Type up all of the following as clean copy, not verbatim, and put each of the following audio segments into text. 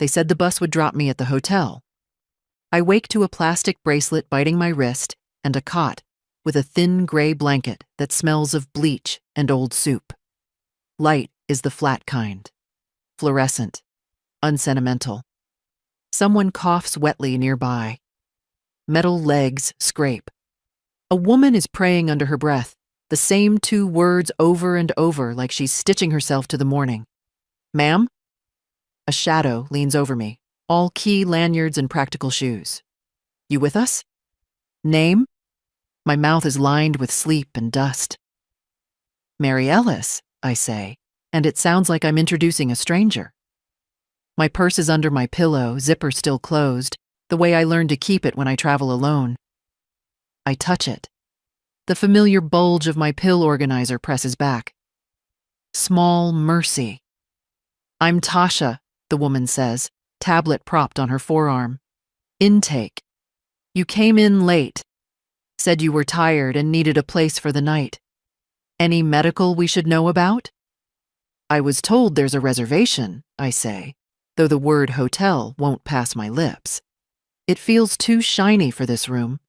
They said the bus would drop me at the hotel. I wake to a plastic bracelet biting my wrist and a cot with a thin gray blanket that smells of bleach and old soup. Light is the flat kind, fluorescent, unsentimental. Someone coughs wetly nearby. Metal legs scrape. A woman is praying under her breath, the same two words over and over like she's stitching herself to the morning. Ma'am? A shadow leans over me, all key lanyards and practical shoes. You with us? Name? My mouth is lined with sleep and dust. Mary Ellis, I say, and it sounds like I'm introducing a stranger. My purse is under my pillow, zipper still closed, the way I learned to keep it when I travel alone. I touch it. The familiar bulge of my pill organizer presses back. Small mercy. I'm Tasha, the woman says, tablet propped on her forearm. Intake. You came in late. Said you were tired and needed a place for the night. Any medical we should know about? I was told there's a reservation, I say, though the word hotel won't pass my lips. It feels too shiny for this room.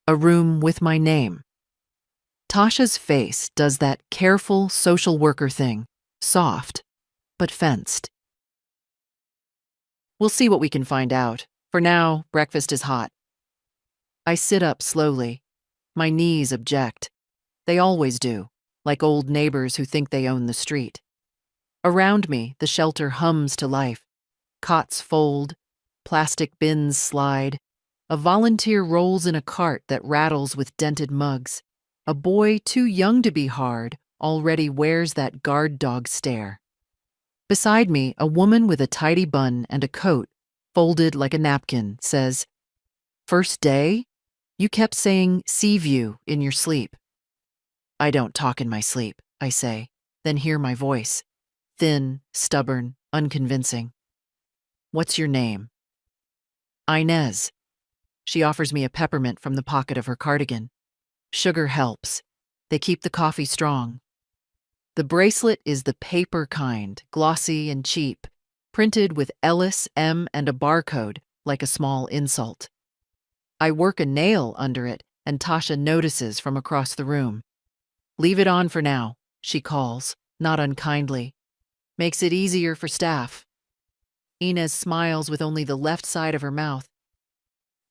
A room with my name. Tasha's face does that careful social worker thing, soft, but fenced. We'll see what we can find out. For now, breakfast is hot. I sit up slowly. My knees object. They always do, like old neighbors who think they own the street. Around me, the shelter hums to life. Cots fold, plastic bins slide. A volunteer rolls in a cart that rattles with dented mugs. A boy too young to be hard already wears that guard dog stare. Beside me, a woman with a tidy bun and a coat, folded like a napkin, says, "First day? You kept saying sea view in your sleep." I don't talk in my sleep, I say, then hear my voice. Thin, stubborn, unconvincing. What's your name? Inez. She offers me a peppermint from the pocket of her cardigan. Sugar helps. They keep the coffee strong. The bracelet is the paper kind, glossy and cheap, printed with Ellis, M, and a barcode, like a small insult. I work a nail under it, and Tasha notices from across the room. Leave it on for now, she calls, not unkindly. Makes it easier for staff. Inez smiles with only the left side of her mouth.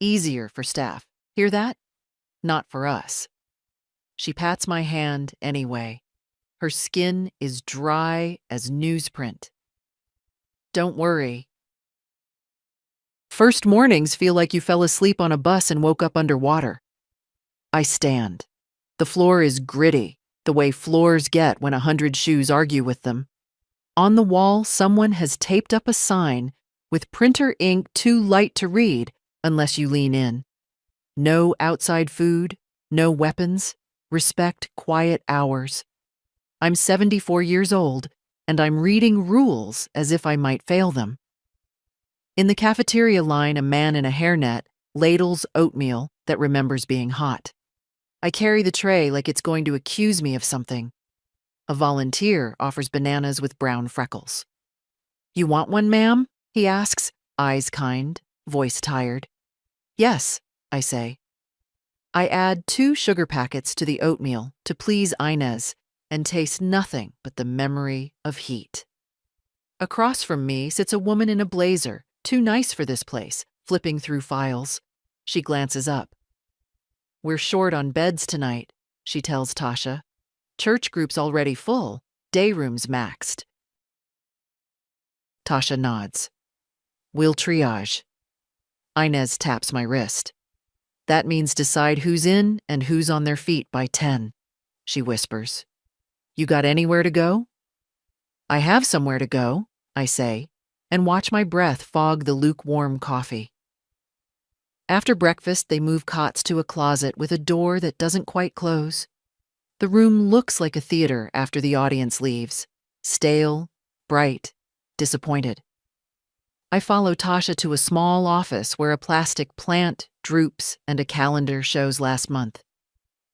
Easier for staff. Hear that? Not for us. She pats my hand anyway. Her skin is dry as newsprint. Don't worry. First mornings feel like you fell asleep on a bus and woke up underwater. I stand. The floor is gritty, the way floors get when 100 shoes argue with them. On the wall, someone has taped up a sign with printer ink too light to read unless you lean in. No outside food, no weapons, respect quiet hours. I'm 74 years old, and I'm reading rules as if I might fail them. In the cafeteria line, a man in a hairnet ladles oatmeal that remembers being hot. I carry the tray like it's going to accuse me of something. A volunteer offers bananas with brown freckles. You want one, ma'am? He asks, eyes kind, voice tired. Yes, I say. I add 2 sugar packets to the oatmeal to please Inez and taste nothing but the memory of heat. Across from me sits a woman in a blazer, too nice for this place, flipping through files. She glances up. We're short on beds tonight, she tells Tasha. Church group's already full, day room's maxed. Tasha nods. We'll triage. Inez taps my wrist. That means decide who's in and who's on their feet by 10, she whispers. You got anywhere to go? I have somewhere to go, I say, and watch my breath fog the lukewarm coffee. After breakfast, they move cots to a closet with a door that doesn't quite close. The room looks like a theater after the audience leaves, stale, bright, disappointed. I follow Tasha to a small office where a plastic plant droops and a calendar shows last month.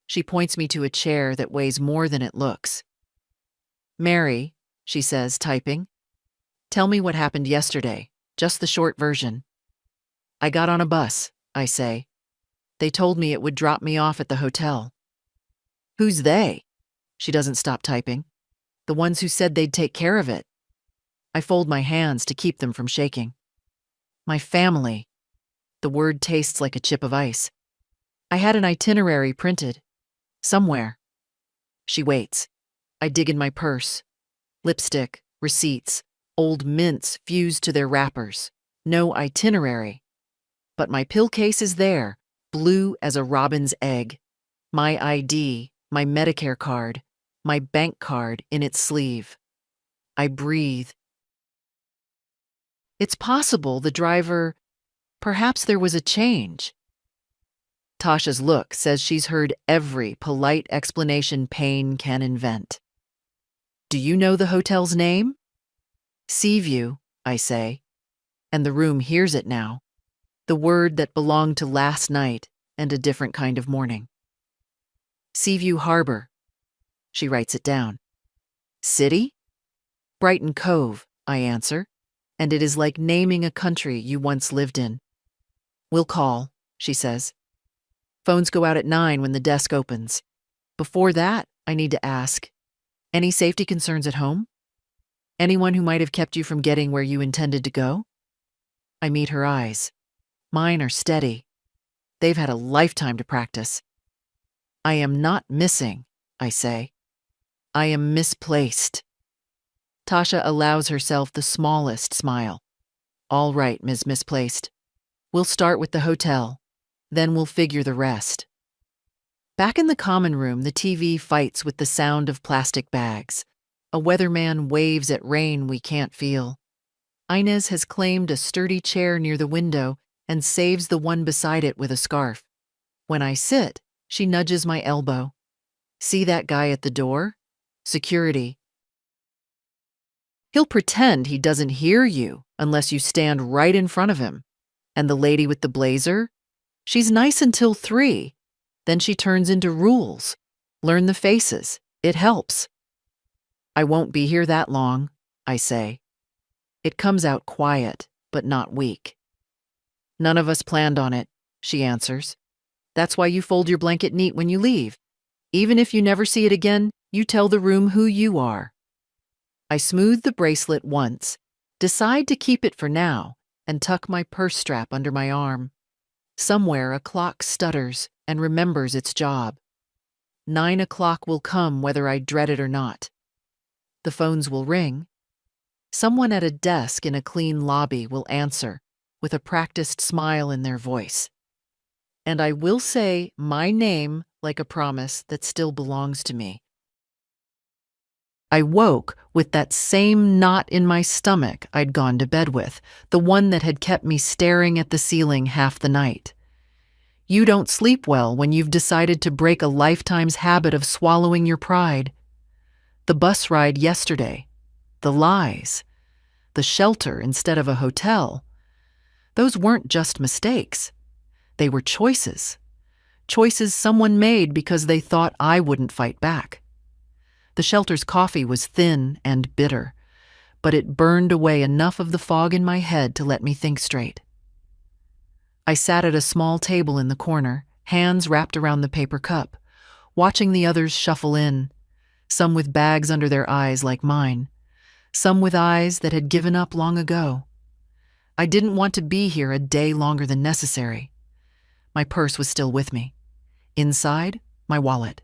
She points me to a chair that weighs more than it looks. Mary, she says, typing, tell me what happened yesterday. Just the short version. I got on a bus, I say. They told me it would drop me off at the hotel. Who's they? She doesn't stop typing. The ones who said they'd take care of it. I fold my hands to keep them from shaking. My family. The word tastes like a chip of ice. I had an itinerary printed. Somewhere. She waits. I dig in my purse. Lipstick, receipts, old mints fused to their wrappers. No itinerary. But my pill case is there, blue as a robin's egg. My ID, my Medicare card, my bank card in its sleeve. I breathe. It's possible the driver, perhaps there was a change. Tasha's look says she's heard every polite explanation pain can invent. Do you know the hotel's name? Seaview, I say, and the room hears it now. The word that belonged to last night and a different kind of morning. Seaview Harbor. She writes it down. City? Brighton Cove, I answer, and it is like naming a country you once lived in. We'll call, she says. Phones go out at 9 when the desk opens. Before that, I need to ask, any safety concerns at home? Anyone who might have kept you from getting where you intended to go? I meet her eyes. Mine are steady. They've had a lifetime to practice. I am not missing, I say. I am misplaced. Tasha allows herself the smallest smile. All right, Ms. Misplaced. We'll start with the hotel. Then we'll figure the rest. Back in the common room, the TV fights with the sound of plastic bags. A weatherman waves at rain we can't feel. Inez has claimed a sturdy chair near the window and saves the one beside it with a scarf. When I sit, she nudges my elbow. See that guy at the door? Security. He'll pretend he doesn't hear you unless you stand right in front of him. And the lady with the blazer? She's nice until 3. Then she turns into rules. Learn the faces. It helps. I won't be here that long, I say. It comes out quiet, but not weak. None of us planned on it, she answers. That's why you fold your blanket neat when you leave. Even if you never see it again, you tell the room who you are. I smooth the bracelet once, decide to keep it for now, and tuck my purse strap under my arm. Somewhere a clock stutters and remembers its job. 9 o'clock will come whether I dread it or not. The phones will ring. Someone at a desk in a clean lobby will answer, with a practiced smile in their voice. And I will say my name like a promise that still belongs to me. I woke with that same knot in my stomach I'd gone to bed with, the one that had kept me staring at the ceiling half the night. You don't sleep well when you've decided to break a lifetime's habit of swallowing your pride. The bus ride yesterday, the lies, the shelter instead of a hotel, those weren't just mistakes. They were choices. Choices someone made because they thought I wouldn't fight back. The shelter's coffee was thin and bitter, but it burned away enough of the fog in my head to let me think straight. I sat at a small table in the corner, hands wrapped around the paper cup, watching the others shuffle in, some with bags under their eyes like mine, some with eyes that had given up long ago. I didn't want to be here a day longer than necessary. My purse was still with me. Inside, my wallet.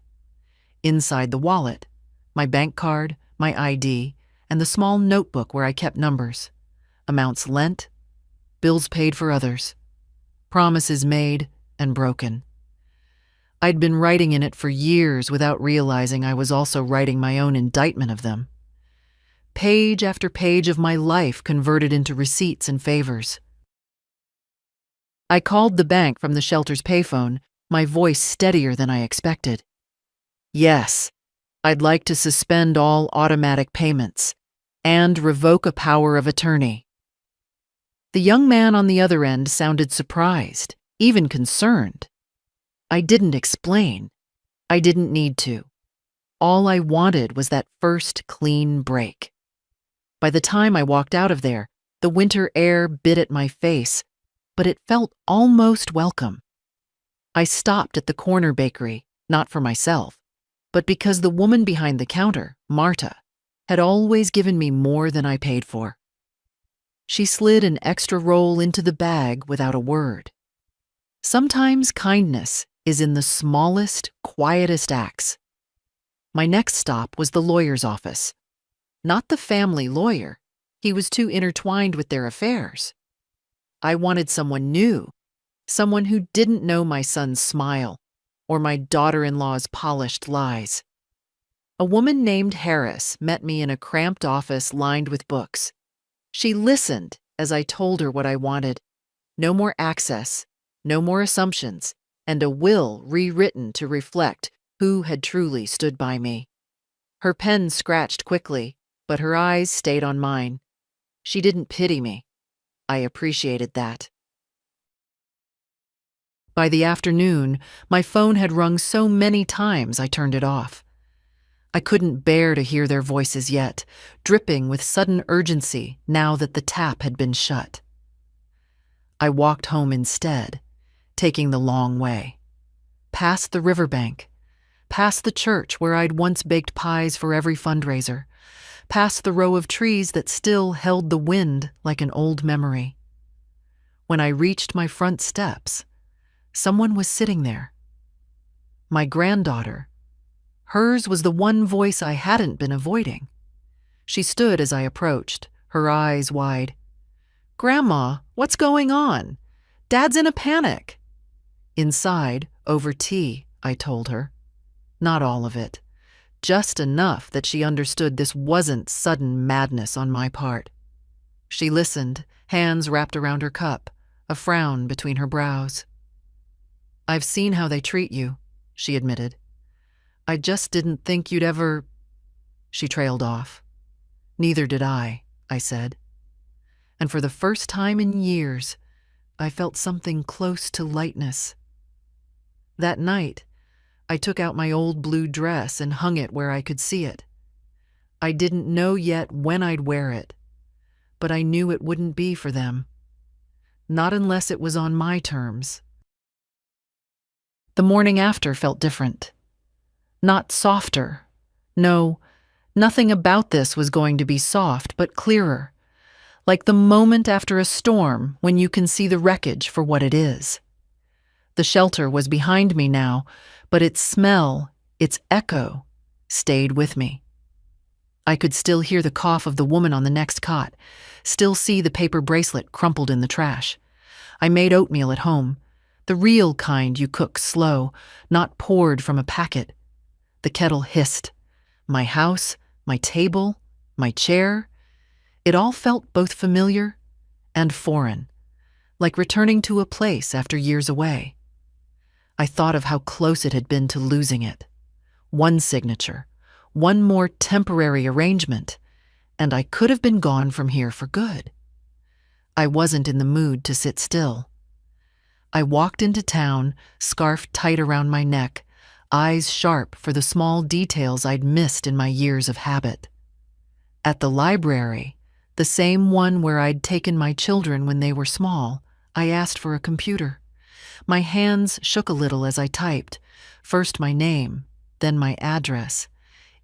Inside the wallet, my bank card, my ID, and the small notebook where I kept numbers. Amounts lent, bills paid for others, promises made and broken. I'd been writing in it for years without realizing I was also writing my own indictment of them. Page after page of my life converted into receipts and favors. I called the bank from the shelter's payphone, my voice steadier than I expected. Yes, I'd like to suspend all automatic payments and revoke a power of attorney. The young man on the other end sounded surprised, even concerned. I didn't explain. I didn't need to. All I wanted was that first clean break. By the time I walked out of there, The winter air bit at my face, but it felt almost welcome. I stopped at the corner bakery, not for myself, but because the woman behind the counter, Marta, had always given me more than I paid for. She slid an extra roll into the bag without a word. Sometimes kindness is in the smallest, quietest acts. My next stop was the lawyer's office. Not the family lawyer. He was too intertwined with their affairs. I wanted someone new, someone who didn't know my son's smile or my daughter-in-law's polished lies. A woman named Harris met me in a cramped office lined with books. She listened as I told her what I wanted. No more access, no more assumptions, and a will rewritten to reflect who had truly stood by me. Her pen scratched quickly, but her eyes stayed on mine. She didn't pity me. I appreciated that. By the afternoon, my phone had rung so many times I turned it off. I couldn't bear to hear their voices yet, dripping with sudden urgency now that the tap had been shut. I walked home instead, taking the long way. Past the riverbank, past the church where I'd once baked pies for every fundraiser, past the row of trees that still held the wind like an old memory. When I reached my front steps, someone was sitting there. My granddaughter. Hers was the one voice I hadn't been avoiding. She stood as I approached, her eyes wide. "Grandma, what's going on? Dad's in a panic." "Inside, over tea," I told her. Not all of it. Just enough that she understood this wasn't sudden madness on my part. She listened, hands wrapped around her cup, a frown between her brows. "I've seen how they treat you," she admitted. "I just didn't think you'd ever—" She trailed off. "Neither did I said. And for the first time in years, I felt something close to lightness. That night, I took out my old blue dress and hung it where I could see it. I didn't know yet when I'd wear it, but I knew it wouldn't be for them. Not unless it was on my terms. The morning after felt different. Not softer. No, nothing about this was going to be soft, but clearer. Like the moment after a storm when you can see the wreckage for what it is. The shelter was behind me now, but its smell, its echo, stayed with me. I could still hear the cough of the woman on the next cot, still see the paper bracelet crumpled in the trash. I made oatmeal at home, the real kind you cook slow, not poured from a packet. The kettle hissed. My house, my table, my chair, it all felt both familiar and foreign, like returning to a place after years away. I thought of how close it had been to losing it. One signature, one more temporary arrangement, and I could have been gone from here for good. I wasn't in the mood to sit still. I walked into town, scarf tight around my neck, eyes sharp for the small details I'd missed in my years of habit. At the library, the same one where I'd taken my children when they were small, I asked for a computer. My hands shook a little as I typed, first my name, then my address,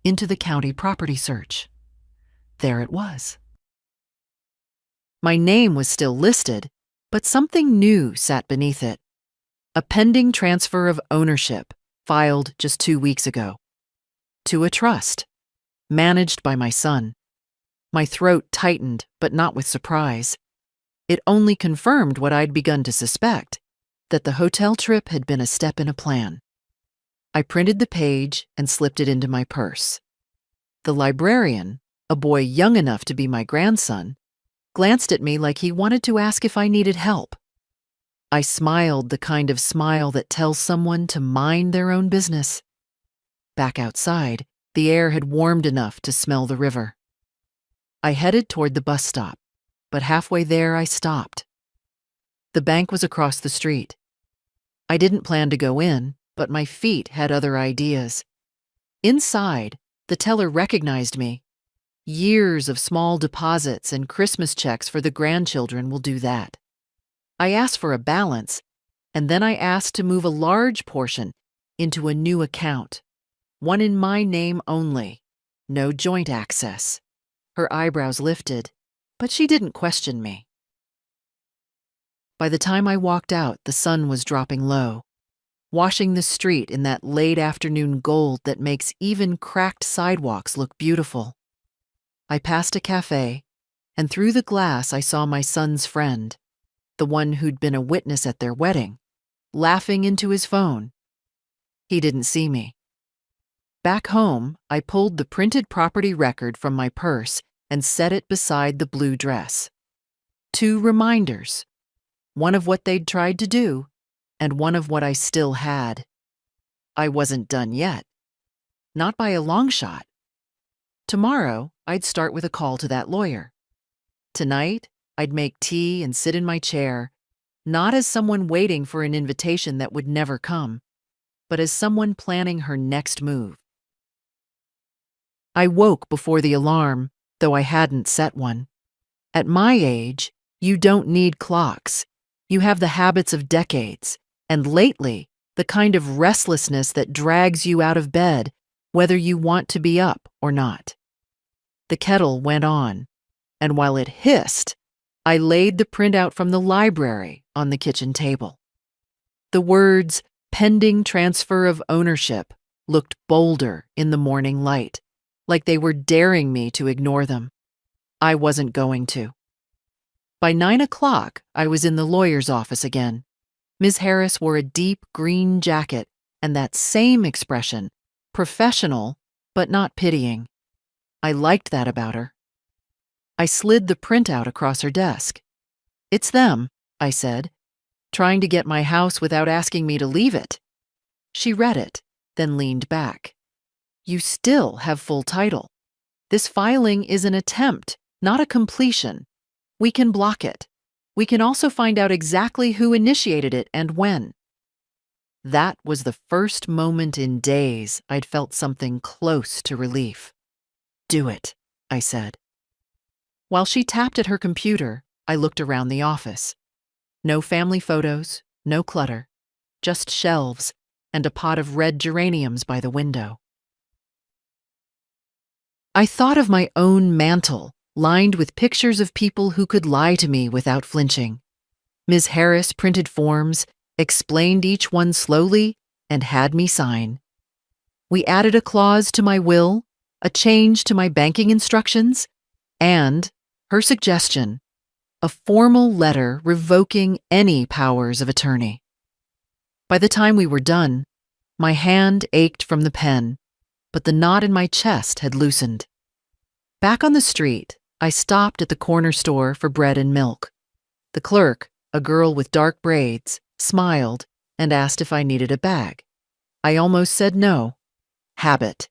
into the county property search. There it was. My name was still listed, but something new sat beneath it. A pending transfer of ownership, filed just 2 weeks ago. To a trust, managed by my son. My throat tightened, but not with surprise. It only confirmed what I'd begun to suspect, that the hotel trip had been a step in a plan. I printed the page and slipped it into my purse. The librarian, a boy young enough to be my grandson, glanced at me like he wanted to ask if I needed help. I smiled, the kind of smile that tells someone to mind their own business. Back outside, the air had warmed enough to smell the river. I headed toward the bus stop, but halfway there I stopped. The bank was across the street. I didn't plan to go in, but my feet had other ideas. Inside, the teller recognized me. Years of small deposits and Christmas checks for the grandchildren will do that. I asked for a balance, and then I asked to move a large portion into a new account, one in my name only, no joint access. Her eyebrows lifted, but she didn't question me. By the time I walked out, the sun was dropping low, washing the street in that late afternoon gold that makes even cracked sidewalks look beautiful. I passed a cafe, and through the glass I saw my son's friend, the one who'd been a witness at their wedding, laughing into his phone. He didn't see me. Back home, I pulled the printed property record from my purse and set it beside the blue dress. 2 reminders, one of what they'd tried to do, and one of what I still had. I wasn't done yet. Not by a long shot. Tomorrow, I'd start with a call to that lawyer. Tonight, I'd make tea and sit in my chair, not as someone waiting for an invitation that would never come, but as someone planning her next move. I woke before the alarm, though I hadn't set one. At my age, you don't need clocks. You have the habits of decades, and lately, the kind of restlessness that drags you out of bed, whether you want to be up or not. The kettle went on, and while it hissed, I laid the printout from the library on the kitchen table. The words, "pending transfer of ownership," looked bolder in the morning light, like they were daring me to ignore them. I wasn't going to. By 9 o'clock, I was in the lawyer's office again. Ms. Harris wore a deep green jacket and that same expression, professional but not pitying. I liked that about her. I slid the printout across her desk. "It's them," I said, trying to get my house without asking me to leave it. She read it, then leaned back. "You still have full title. This filing is an attempt, not a completion. We can block it. We can also find out exactly who initiated it and when." That was the first moment in days I'd felt something close to relief. "Do it," I said. While she tapped at her computer, I looked around the office. No family photos, no clutter, just shelves and a pot of red geraniums by the window. I thought of my own mantle, lined with pictures of people who could lie to me without flinching. Ms. Harris printed forms, explained each one slowly, and had me sign. We added a clause to my will, a change to my banking instructions, and, her suggestion, a formal letter revoking any powers of attorney. By the time we were done, my hand ached from the pen, but the knot in my chest had loosened. Back on the street, I stopped at the corner store for bread and milk. The clerk, a girl with dark braids, smiled and asked if I needed a bag. I almost said no. Habit.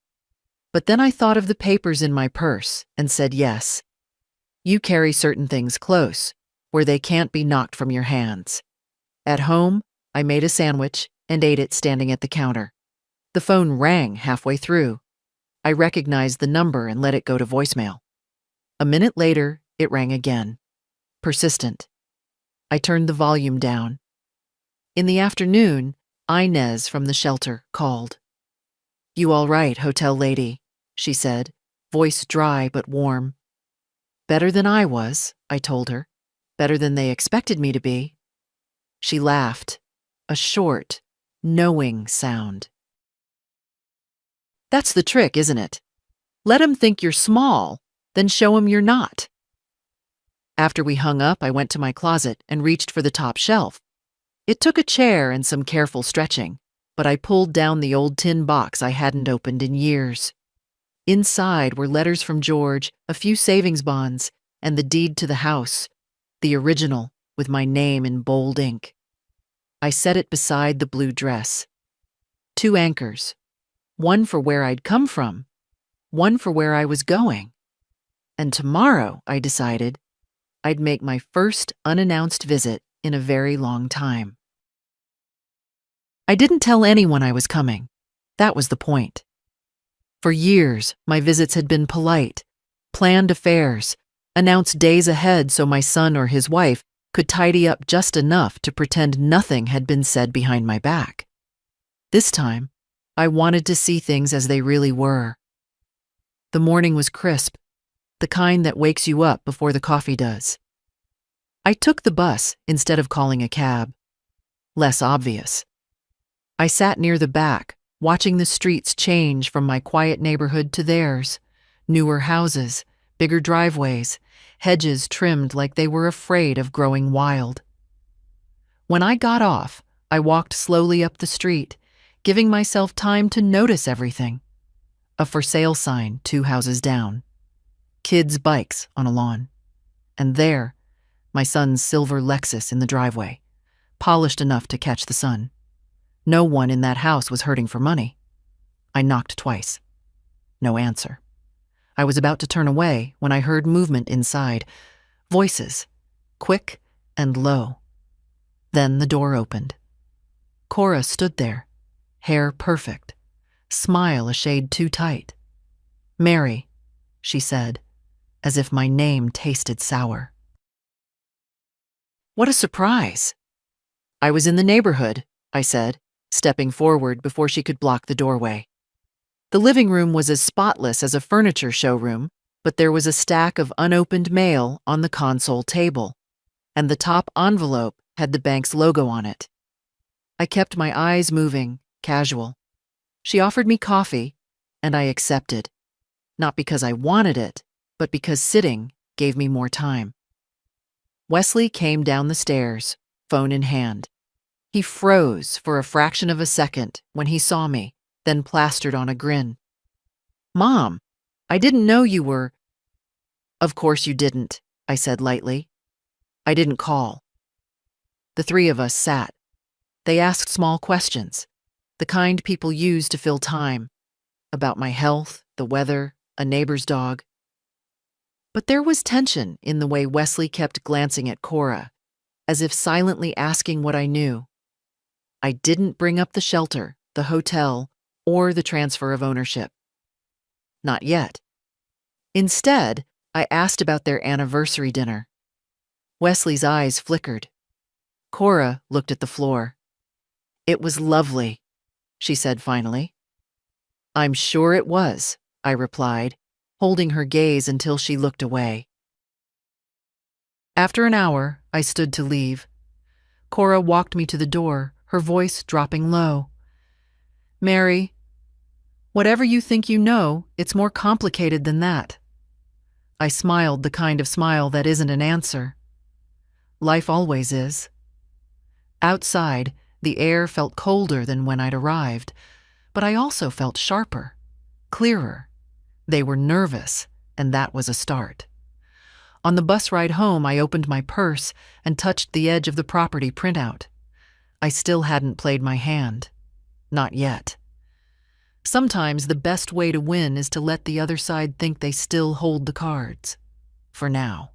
But then I thought of the papers in my purse and said yes. You carry certain things close, where they can't be knocked from your hands. At home, I made a sandwich and ate it standing at the counter. The phone rang halfway through. I recognized the number and let it go to voicemail. A minute later, it rang again. Persistent. I turned the volume down. In the afternoon, Inez from the shelter called. "You all right, hotel lady?" she said, voice dry but warm. "Better than I was," I told her. "Better than they expected me to be." She laughed, a short, knowing sound. "That's the trick, isn't it? Let 'em think you're small, then show 'em you're not." After we hung up, I went to my closet and reached for the top shelf. It took a chair and some careful stretching, but I pulled down the old tin box I hadn't opened in years. Inside were letters from George, a few savings bonds, and the deed to the house, the original, with my name in bold ink. I set it beside the blue dress. 2 anchors, one for where I'd come from, one for where I was going. And tomorrow, I decided, I'd make my first unannounced visit in a very long time. I didn't tell anyone I was coming. That was the point. For years, my visits had been polite, planned affairs, announced days ahead so my son or his wife could tidy up just enough to pretend nothing had been said behind my back. This time, I wanted to see things as they really were. The morning was crisp, the kind that wakes you up before the coffee does. I took the bus instead of calling a cab. Less obvious. I sat near the back, watching the streets change from my quiet neighborhood to theirs. Newer houses, bigger driveways, hedges trimmed like they were afraid of growing wild. When I got off, I walked slowly up the street, giving myself time to notice everything. A for sale sign 2 houses down. Kids' bikes on a lawn. And there, my son's silver Lexus in the driveway, polished enough to catch the sun. No one in that house was hurting for money. I knocked twice. No answer. I was about to turn away when I heard movement inside. Voices, quick and low. Then the door opened. Cora stood there, hair perfect, smile a shade too tight. "Mary," she said, as if my name tasted sour. What a surprise! "I was in the neighborhood," I said, stepping forward before she could block the doorway. The living room was as spotless as a furniture showroom, but there was a stack of unopened mail on the console table, and the top envelope had the bank's logo on it. I kept my eyes moving, casual. She offered me coffee, and I accepted. Not because I wanted it, but because sitting gave me more time. Wesley came down the stairs, phone in hand. He froze for a fraction of a second when he saw me, then plastered on a grin. "Mom, I didn't know you were—" "Of course you didn't," I said lightly. "I didn't call." The 3 of us sat. They asked small questions, the kind people use to fill time, about my health, the weather, a neighbor's dog. But there was tension in the way Wesley kept glancing at Cora, as if silently asking what I knew. I didn't bring up the shelter, the hotel, or the transfer of ownership. Not yet. Instead, I asked about their anniversary dinner. Wesley's eyes flickered. Cora looked at the floor. "It was lovely," she said finally. "I'm sure it was," I replied, holding her gaze until she looked away. After an hour, I stood to leave. Cora walked me to the door, her voice dropping low. "Mary, whatever you think you know, it's more complicated than that." I smiled the kind of smile that isn't an answer. Life always is. Outside, the air felt colder than when I'd arrived, but I also felt sharper, clearer. They were nervous, and that was a start. On the bus ride home, I opened my purse and touched the edge of the property printout. I still hadn't played my hand. Not yet. Sometimes the best way to win is to let the other side think they still hold the cards. For now.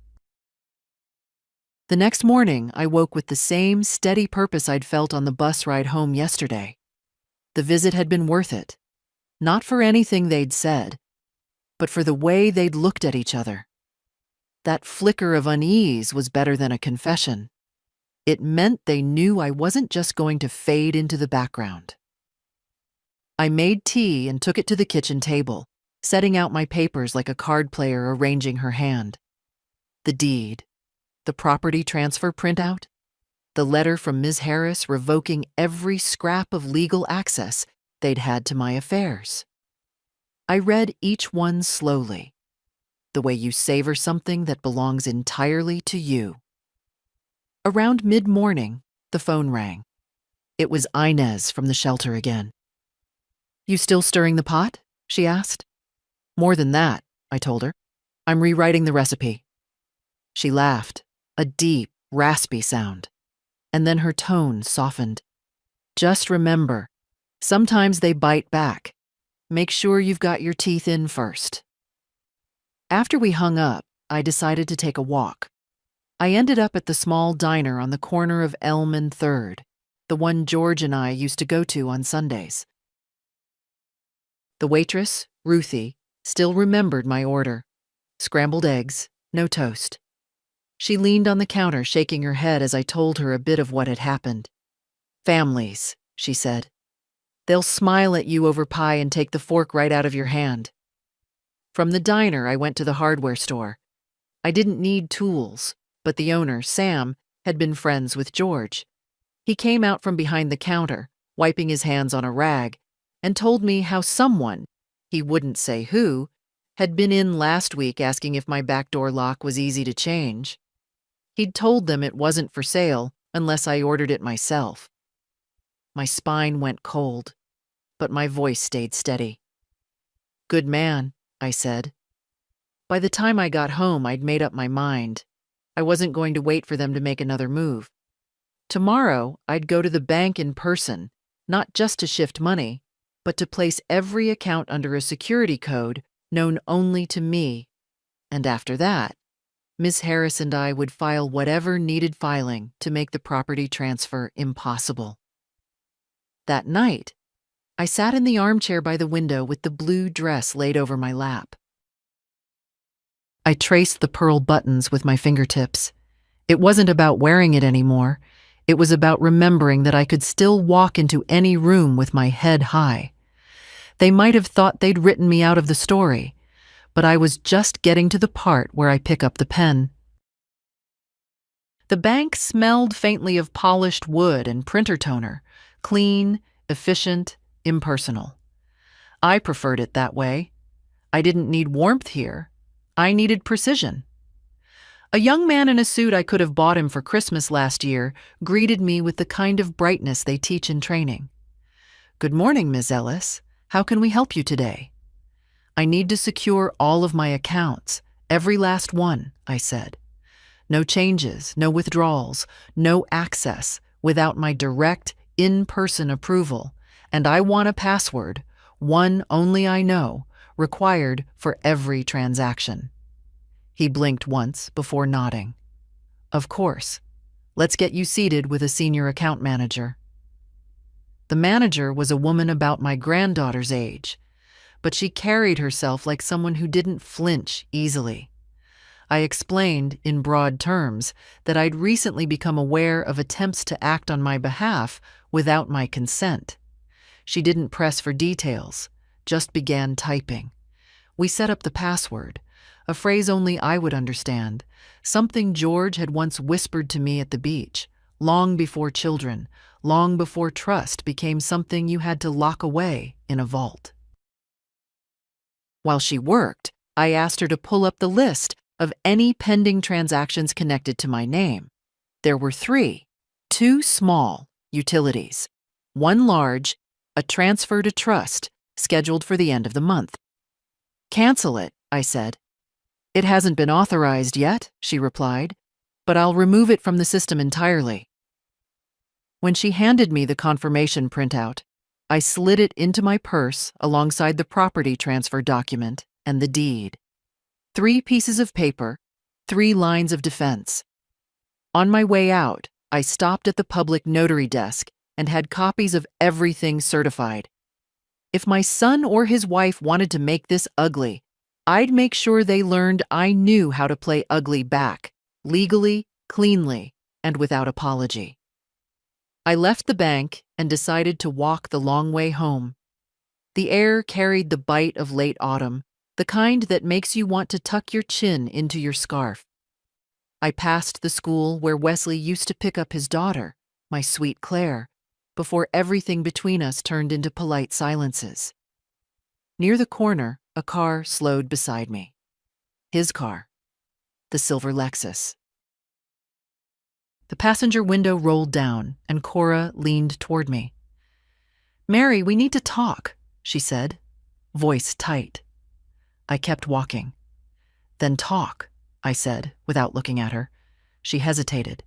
The next morning, I woke with the same steady purpose I'd felt on the bus ride home yesterday. The visit had been worth it. Not for anything they'd said, but for the way they'd looked at each other. That flicker of unease was better than a confession. It meant they knew I wasn't just going to fade into the background. I made tea and took it to the kitchen table, setting out my papers like a card player arranging her hand. The deed, the property transfer printout, the letter from Ms. Harris revoking every scrap of legal access they'd had to my affairs. I read each one slowly, the way you savor something that belongs entirely to you. Around mid-morning, the phone rang. It was Inez from the shelter again. "You still stirring the pot?" she asked. "More than that," I told her. "I'm rewriting the recipe." She laughed, a deep, raspy sound, and then her tone softened. "Just remember, sometimes they bite back. Make sure you've got your teeth in first." After we hung up, I decided to take a walk. I ended up at the small diner on the corner of Elm and 3rd, the one George and I used to go to on Sundays. The waitress, Ruthie, still remembered my order. Scrambled eggs, no toast. She leaned on the counter, shaking her head as I told her a bit of what had happened. Families, she said. They'll smile at you over pie and take the fork right out of your hand. From the diner, I went to the hardware store. I didn't need tools, but the owner, Sam, had been friends with George. He came out from behind the counter, wiping his hands on a rag, and told me how someone, he wouldn't say who, had been in last week asking if my back door lock was easy to change. He'd told them it wasn't for sale unless I ordered it myself. My spine went cold, but my voice stayed steady. Good man, I said. By the time I got home, I'd made up my mind. I wasn't going to wait for them to make another move. Tomorrow, I'd go to the bank in person, not just to shift money, but to place every account under a security code known only to me. And after that, Miss Harris and I would file whatever needed filing to make the property transfer impossible. That night, I sat in the armchair by the window with the blue dress laid over my lap. I traced the pearl buttons with my fingertips. It wasn't about wearing it anymore. It was about remembering that I could still walk into any room with my head high. They might have thought they'd written me out of the story, but I was just getting to the part where I pick up the pen. The bank smelled faintly of polished wood and printer toner, clean, efficient, impersonal. I preferred it that way. I didn't need warmth here. I needed precision. A young man in a suit I could have bought him for Christmas last year greeted me with the kind of brightness they teach in training. Good morning, Ms. Ellis. How can we help you today? I need to secure all of my accounts, every last one, I said. No changes, no withdrawals, no access without my direct, in-person approval, and I want a password, one only I know, required for every transaction. He blinked once before nodding. Of course. Let's get you seated with a senior account manager. The manager was a woman about my granddaughter's age, but she carried herself like someone who didn't flinch easily. I explained, in broad terms, that I'd recently become aware of attempts to act on my behalf without my consent. She didn't press for details, just began typing. We set up the password, a phrase only I would understand, something George had once whispered to me at the beach, long before children, long before trust became something you had to lock away in a vault. While she worked, I asked her to pull up the list of any pending transactions connected to my name. There were 3, 2 small utilities, 1 large, a transfer to trust scheduled for the end of the month. Cancel it, I said. It hasn't been authorized yet, she replied, but I'll remove it from the system entirely. When she handed me the confirmation printout, I slid it into my purse alongside the property transfer document and the deed. 3 pieces of paper, 3 lines of defense. On my way out, I stopped at the public notary desk and had copies of everything certified. If my son or his wife wanted to make this ugly, I'd make sure they learned I knew how to play ugly back, legally, cleanly, and without apology. I left the bank and decided to walk the long way home. The air carried the bite of late autumn, the kind that makes you want to tuck your chin into your scarf. I passed the school where Wesley used to pick up his daughter, my sweet Claire, before everything between us turned into polite silences. Near the corner, a car slowed beside me. His car, the silver Lexus. The passenger window rolled down, and Cora leaned toward me. Mary, we need to talk, she said, voice tight. I kept walking. Then talk, I said, without looking at her. She hesitated.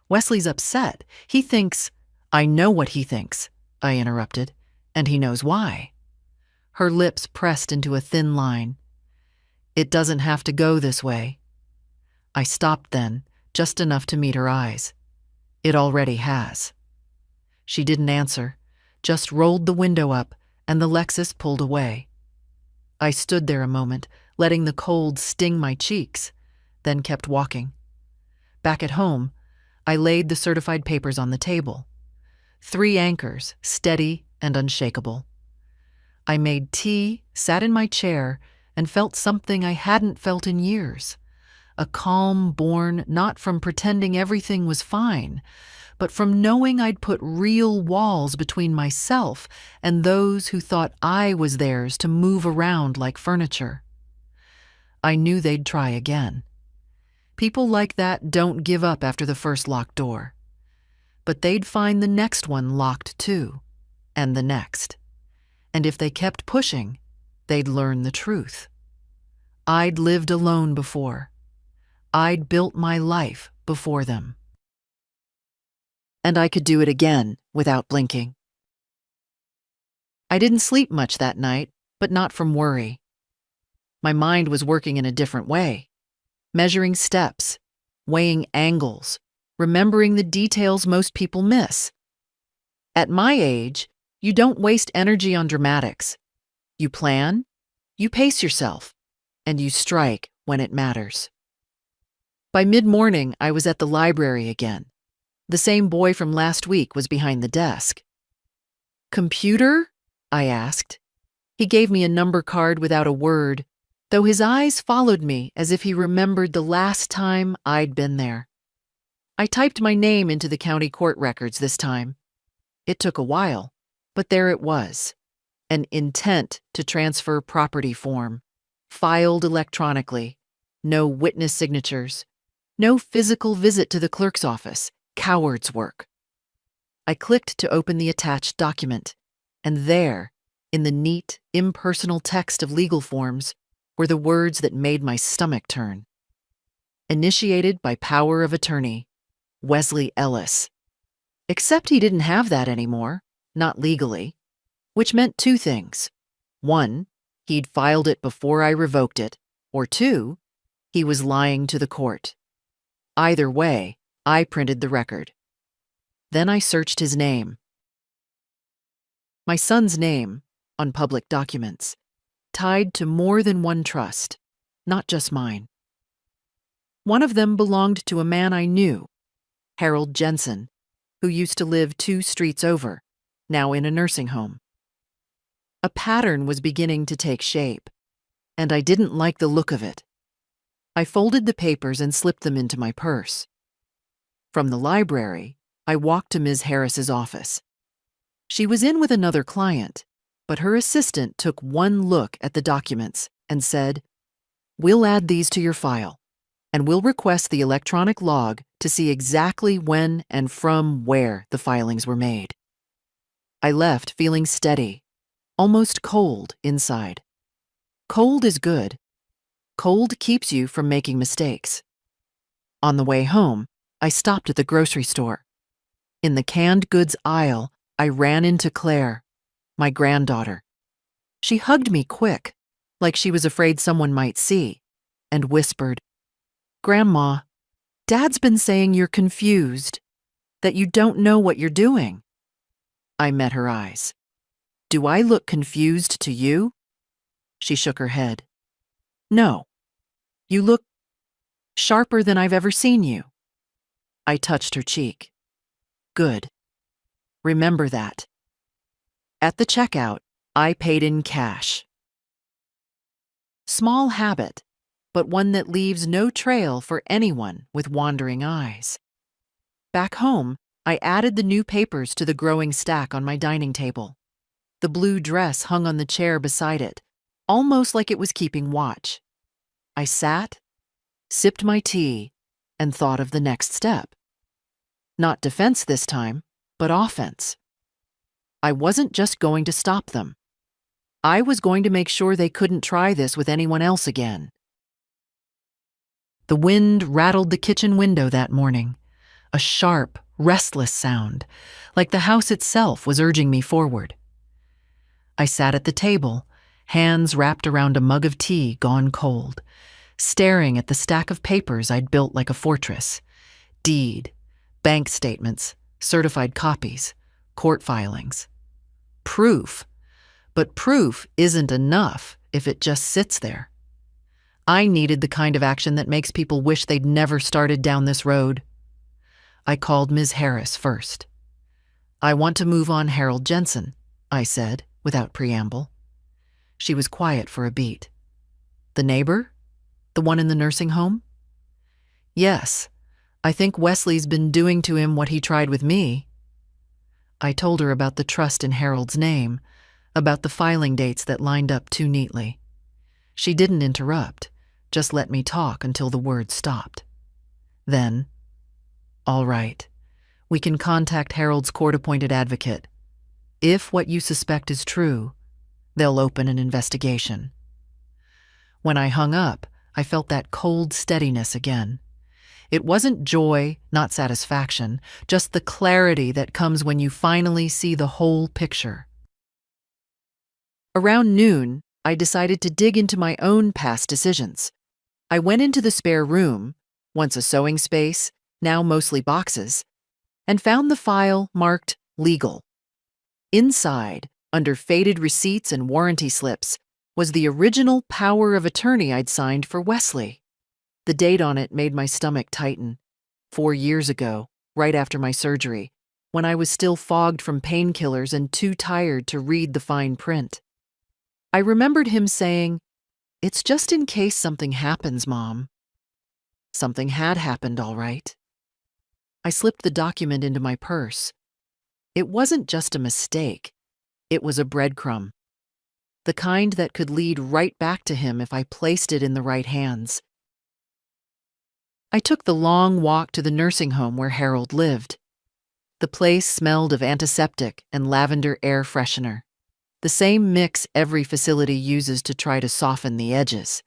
Wesley's upset. He thinks— I know what he thinks, I interrupted, and he knows why. Her lips pressed into a thin line. It doesn't have to go this way. I stopped then, just enough to meet her eyes. It already has. She didn't answer, just rolled the window up, and the Lexus pulled away. I stood there a moment, letting the cold sting my cheeks, then kept walking. Back at home, I laid the certified papers on the table. 3 anchors, steady and unshakable. I made tea, sat in my chair, and felt something I hadn't felt in years. A calm born not from pretending everything was fine, but from knowing I'd put real walls between myself and those who thought I was theirs to move around like furniture. I knew they'd try again. People like that don't give up after the first locked door. But they'd find the next one locked too, and the next. And if they kept pushing, they'd learn the truth. I'd lived alone before. I'd built my life before them. And I could do it again without blinking. I didn't sleep much that night, but not from worry. My mind was working in a different way, measuring steps, weighing angles, remembering the details most people miss. At my age, you don't waste energy on dramatics. You plan, you pace yourself, and you strike when it matters. By mid-morning, I was at the library again. The same boy from last week was behind the desk. "Computer?" I asked. He gave me a number card without a word, though his eyes followed me as if he remembered the last time I'd been there. I typed my name into the county court records this time. It took a while, but there it was, an intent to transfer property form, filed electronically, no witness signatures, no physical visit to the clerk's office, coward's work. I clicked to open the attached document, and there, in the neat, impersonal text of legal forms, were the words that made my stomach turn. Initiated by power of attorney, Wesley Ellis. Except he didn't have that anymore, not legally, which meant 2 things. 1, he'd filed it before I revoked it, or 2, he was lying to the court. Either way, I printed the record. Then I searched his name. My son's name, on public documents, tied to more than one trust, not just mine. One of them belonged to a man I knew, Harold Jensen, who used to live 2 streets over, now in a nursing home. A pattern was beginning to take shape, and I didn't like the look of it. I folded the papers and slipped them into my purse. From the library, I walked to Ms. Harris's office. She was in with another client, but her assistant took one look at the documents and said, "We'll add these to your file, and we'll request the electronic log to see exactly when and from where the filings were made." I left feeling steady, almost cold inside. Cold is good. Cold keeps you from making mistakes. On the way home, I stopped at the grocery store. In the canned goods aisle, I ran into Claire, my granddaughter. She hugged me quick, like she was afraid someone might see, and whispered, "Grandma, Dad's been saying you're confused, that you don't know what you're doing." I met her eyes. "Do I look confused to you?" She shook her head. "No. You look sharper than I've ever seen you." I touched her cheek. "Good. Remember that." At the checkout, I paid in cash. Small habit, but one that leaves no trail for anyone with wandering eyes. Back home, I added the new papers to the growing stack on my dining table. The blue dress hung on the chair beside it, almost like it was keeping watch. I sat, sipped my tea, and thought of the next step. Not defense this time, but offense. I wasn't just going to stop them. I was going to make sure they couldn't try this with anyone else again. The wind rattled the kitchen window that morning, a sharp, restless sound, like the house itself was urging me forward. I sat at the table, hands wrapped around a mug of tea gone cold, staring at the stack of papers I'd built like a fortress. Deed, bank statements, certified copies, court filings. Proof. But proof isn't enough if it just sits there. I needed the kind of action that makes people wish they'd never started down this road. I called Ms. Harris first. "I want to move on Harold Jensen," I said, without preamble. She was quiet for a beat. "The neighbor? The one in the nursing home?" "Yes. I think Wesley's been doing to him what he tried with me." I told her about the trust in Harold's name, about the filing dates that lined up too neatly. She didn't interrupt, just let me talk until the words stopped. Then, "All right, we can contact Harold's court-appointed advocate. If what you suspect is true, they'll open an investigation." When I hung up, I felt that cold steadiness again. It wasn't joy, not satisfaction, just the clarity that comes when you finally see the whole picture. Around noon, I decided to dig into my own past decisions. I went into the spare room, once a sewing space, now mostly boxes, and found the file marked legal. Inside, under faded receipts and warranty slips, was the original power of attorney I'd signed for Wesley. The date on it made my stomach tighten. 4 years ago, right after my surgery, when I was still fogged from painkillers and too tired to read the fine print. I remembered him saying, "It's just in case something happens, Mom." Something had happened, all right. I slipped the document into my purse. It wasn't just a mistake. It was a breadcrumb. The kind that could lead right back to him if I placed it in the right hands. I took the long walk to the nursing home where Harold lived. The place smelled of antiseptic and lavender air freshener, the same mix every facility uses to try to soften the edges.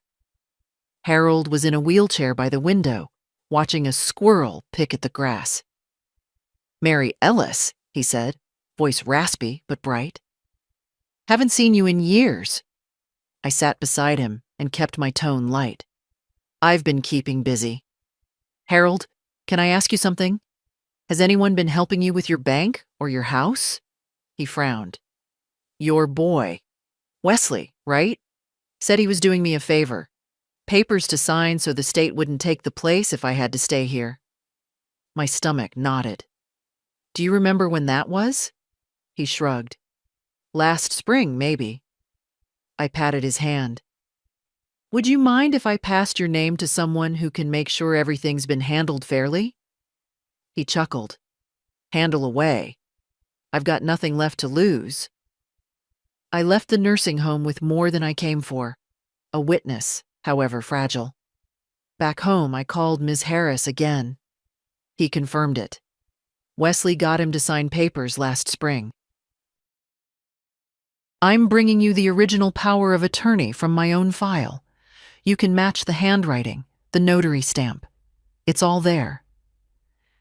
Harold was in a wheelchair by the window, watching a squirrel pick at the grass. "Mary Ellis," he said, voice raspy but bright. "Haven't seen you in years." I sat beside him and kept my tone light. "I've been keeping busy." "Harold, can I ask you something? Has anyone been helping you with your bank or your house?" He frowned. "Your boy, Wesley, right? Said he was doing me a favor. Papers to sign so the state wouldn't take the place if I had to stay here." My stomach knotted. "Do you remember when that was?" He shrugged. "Last spring, maybe." I patted his hand. "Would you mind if I passed your name to someone who can make sure everything's been handled fairly?" He chuckled. "Handle away. I've got nothing left to lose." I left the nursing home with more than I came for, a witness, however fragile. Back home, I called Ms. Harris again. He confirmed it. Wesley got him to sign papers last spring. "I'm bringing you the original power of attorney from my own file. You can match the handwriting, the notary stamp. It's all there."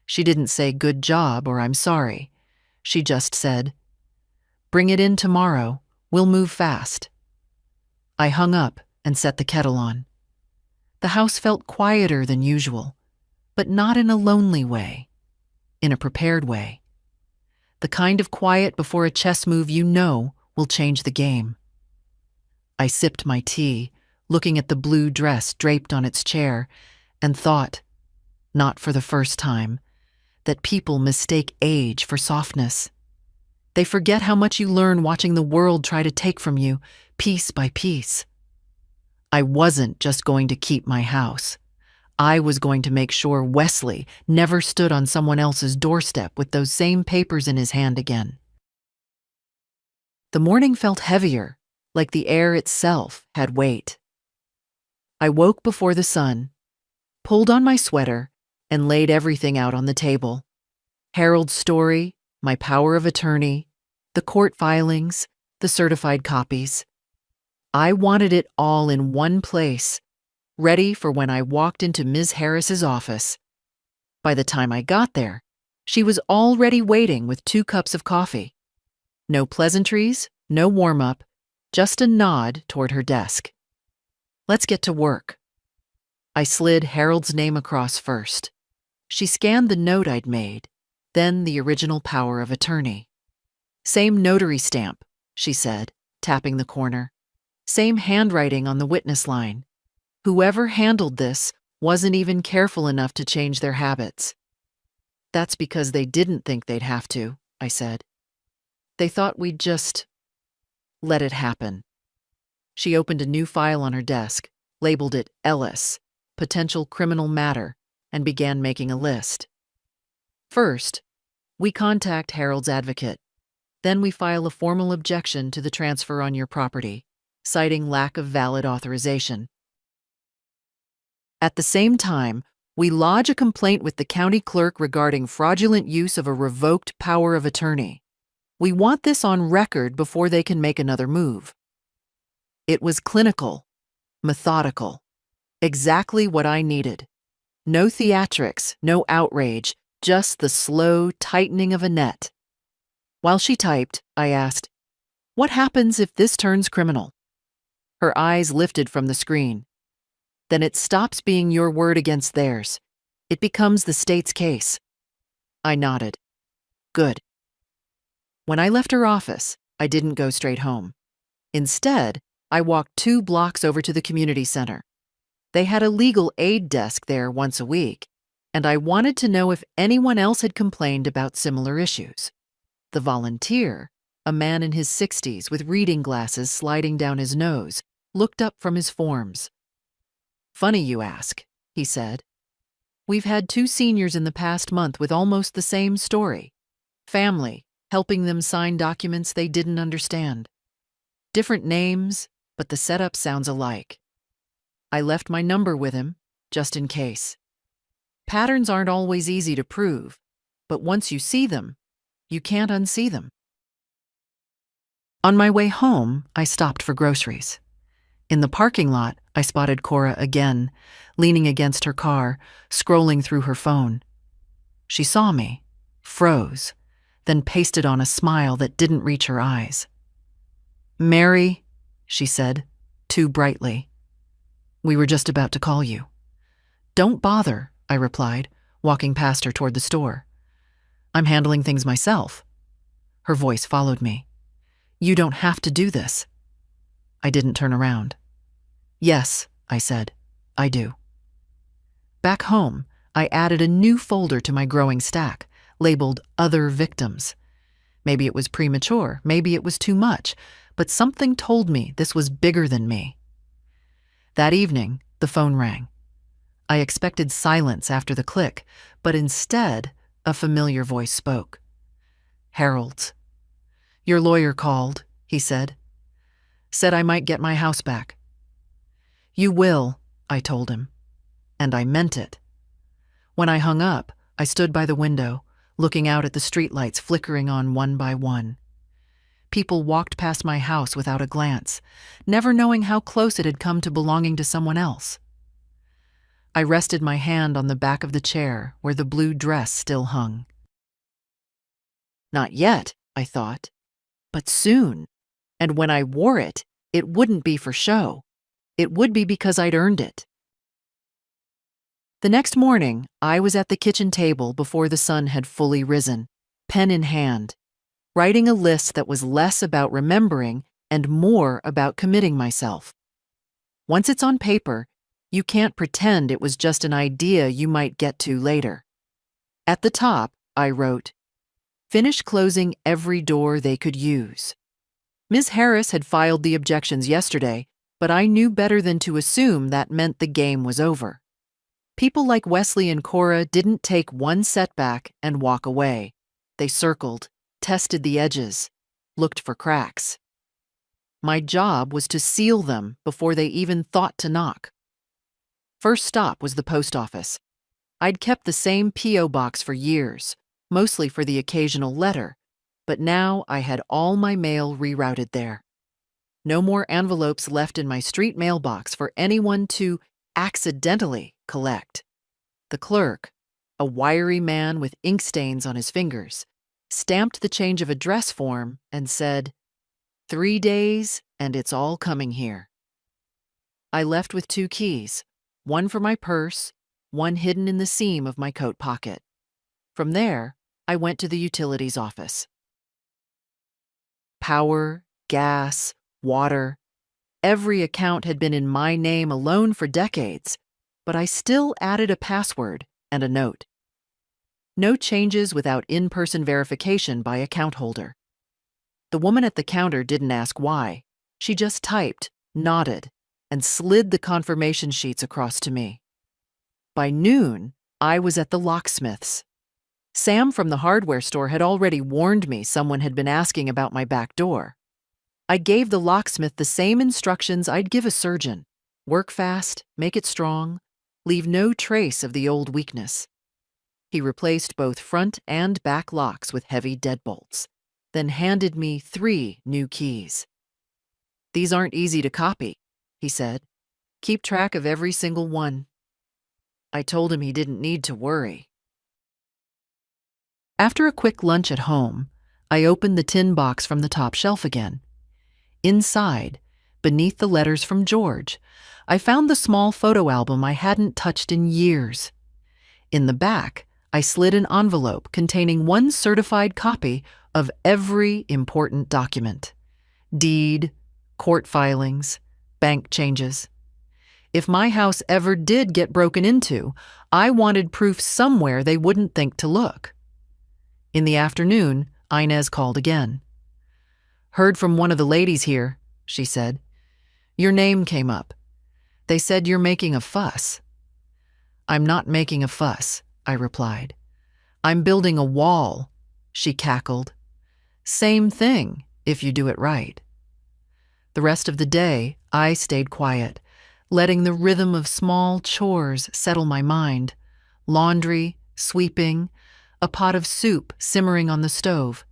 She didn't say "good job" or "I'm sorry." She just said, "Bring it in tomorrow. We'll move fast." I hung up and set the kettle on. The house felt quieter than usual, but not in a lonely way, in a prepared way. The kind of quiet before a chess move you know will change the game. I sipped my tea, looking at the blue dress draped on its chair, and thought, not for the first time, that people mistake age for softness. They forget how much you learn watching the world try to take from you, piece by piece. I wasn't just going to keep my house. I was going to make sure Wesley never stood on someone else's doorstep with those same papers in his hand again. The morning felt heavier, like the air itself had weight. I woke before the sun, pulled on my sweater, and laid everything out on the table. Harold's story, my power of attorney, the court filings, the certified copies. I wanted it all in one place, ready for when I walked into Ms. Harris's office. By the time I got there, she was already waiting with 2 cups of coffee. No pleasantries, no warm-up, just a nod toward her desk. "Let's get to work." I slid Harold's name across first. She scanned the note I'd made, then the original power of attorney. "Same notary stamp," she said, tapping the corner. "Same handwriting on the witness line. Whoever handled this wasn't even careful enough to change their habits. That's because they didn't think they'd have to, I said. They thought we'd just let it happen. She opened a new file on her desk, labeled it Ellis, potential criminal matter, and began making a list. First, we contact Harold's advocate. Then we file a formal objection to the transfer on your property, citing lack of valid authorization. At the same time, we lodge a complaint with the county clerk regarding fraudulent use of a revoked power of attorney. We want this on record before they can make another move. It was clinical, methodical, exactly what I needed. No theatrics, no outrage, just the slow tightening of a net. While she typed, I asked, "What happens if this turns criminal?" Her eyes lifted from the screen. "Then it stops being your word against theirs. It becomes the state's case." I nodded. Good. When I left her office, I didn't go straight home. Instead, I walked 2 blocks over to the community center. They had a legal aid desk there once a week, and I wanted to know if anyone else had complained about similar issues. The volunteer, a man in his 60s with reading glasses sliding down his nose, looked up from his forms. "Funny you ask," he said. "We've had 2 seniors in the past month with almost the same story. Family, helping them sign documents they didn't understand. Different names, but the setup sounds alike. I left my number with him, just in case. Patterns aren't always easy to prove, but once you see them, you can't unsee them." On my way home, I stopped for groceries. In the parking lot, I spotted Cora again, leaning against her car, scrolling through her phone. She saw me, froze, then pasted on a smile that didn't reach her eyes. "Mary," she said, too brightly. "We were just about to call you." "Don't bother," I replied, walking past her toward the store. "I'm handling things myself." Her voice followed me. "You don't have to do this." I didn't turn around. "Yes," I said, "I do." Back home, I added a new folder to my growing stack, labeled Other Victims. Maybe it was premature, maybe it was too much, but something told me this was bigger than me. That evening, the phone rang. I expected silence after the click, but instead, a familiar voice spoke. "Harold's. Your lawyer called," he said. "Said I might get my house back." "You will," I told him. And I meant it. When I hung up, I stood by the window, looking out at the streetlights flickering on one by one. People walked past my house without a glance, never knowing how close it had come to belonging to someone else. I rested my hand on the back of the chair where the blue dress still hung. Not yet, I thought, but soon. And when I wore it, it wouldn't be for show. It would be because I'd earned it. The next morning, I was at the kitchen table before the sun had fully risen, pen in hand, writing a list that was less about remembering and more about committing myself. Once it's on paper, you can't pretend it was just an idea you might get to later. At the top, I wrote, "Finish closing every door they could use." Ms. Harris had filed the objections yesterday, but I knew better than to assume that meant the game was over. People like Wesley and Cora didn't take one setback and walk away. They circled, tested the edges, looked for cracks. My job was to seal them before they even thought to knock. First stop was the post office. I'd kept the same P.O. box for years, mostly for the occasional letter, but now I had all my mail rerouted there. No more envelopes left in my street mailbox for anyone to accidentally collect. The clerk, a wiry man with ink stains on his fingers, stamped the change of address form and said, 3 days and it's all coming here. I left with 2 keys, one for my purse, one hidden in the seam of my coat pocket. From there, I went to the utilities office. Power, gas, water. Every account had been in my name alone for decades, but I still added a password and a note. No changes without in-person verification by account holder. The woman at the counter didn't ask why. She just typed, nodded, and slid the confirmation sheets across to me. By noon, I was at the locksmith's. Sam from the hardware store had already warned me someone had been asking about my back door. I gave the locksmith the same instructions I'd give a surgeon. Work fast, make it strong, leave no trace of the old weakness. He replaced both front and back locks with heavy deadbolts, then handed me 3 new keys. "These aren't easy to copy," he said. "Keep track of every single one." I told him he didn't need to worry. After a quick lunch at home, I opened the tin box from the top shelf again. Inside, beneath the letters from George, I found the small photo album I hadn't touched in years. In the back, I slid an envelope containing 1 certified copy of every important document: deed, court filings, bank changes. If my house ever did get broken into, I wanted proof somewhere they wouldn't think to look. In the afternoon, Inez called again. "Heard from one of the ladies here," she said. "Your name came up. They said you're making a fuss." "I'm not making a fuss," I replied. "I'm building a wall," she cackled. "Same thing, if you do it right." The rest of the day, I stayed quiet, letting the rhythm of small chores settle my mind: laundry, sweeping, a pot of soup simmering on the stove.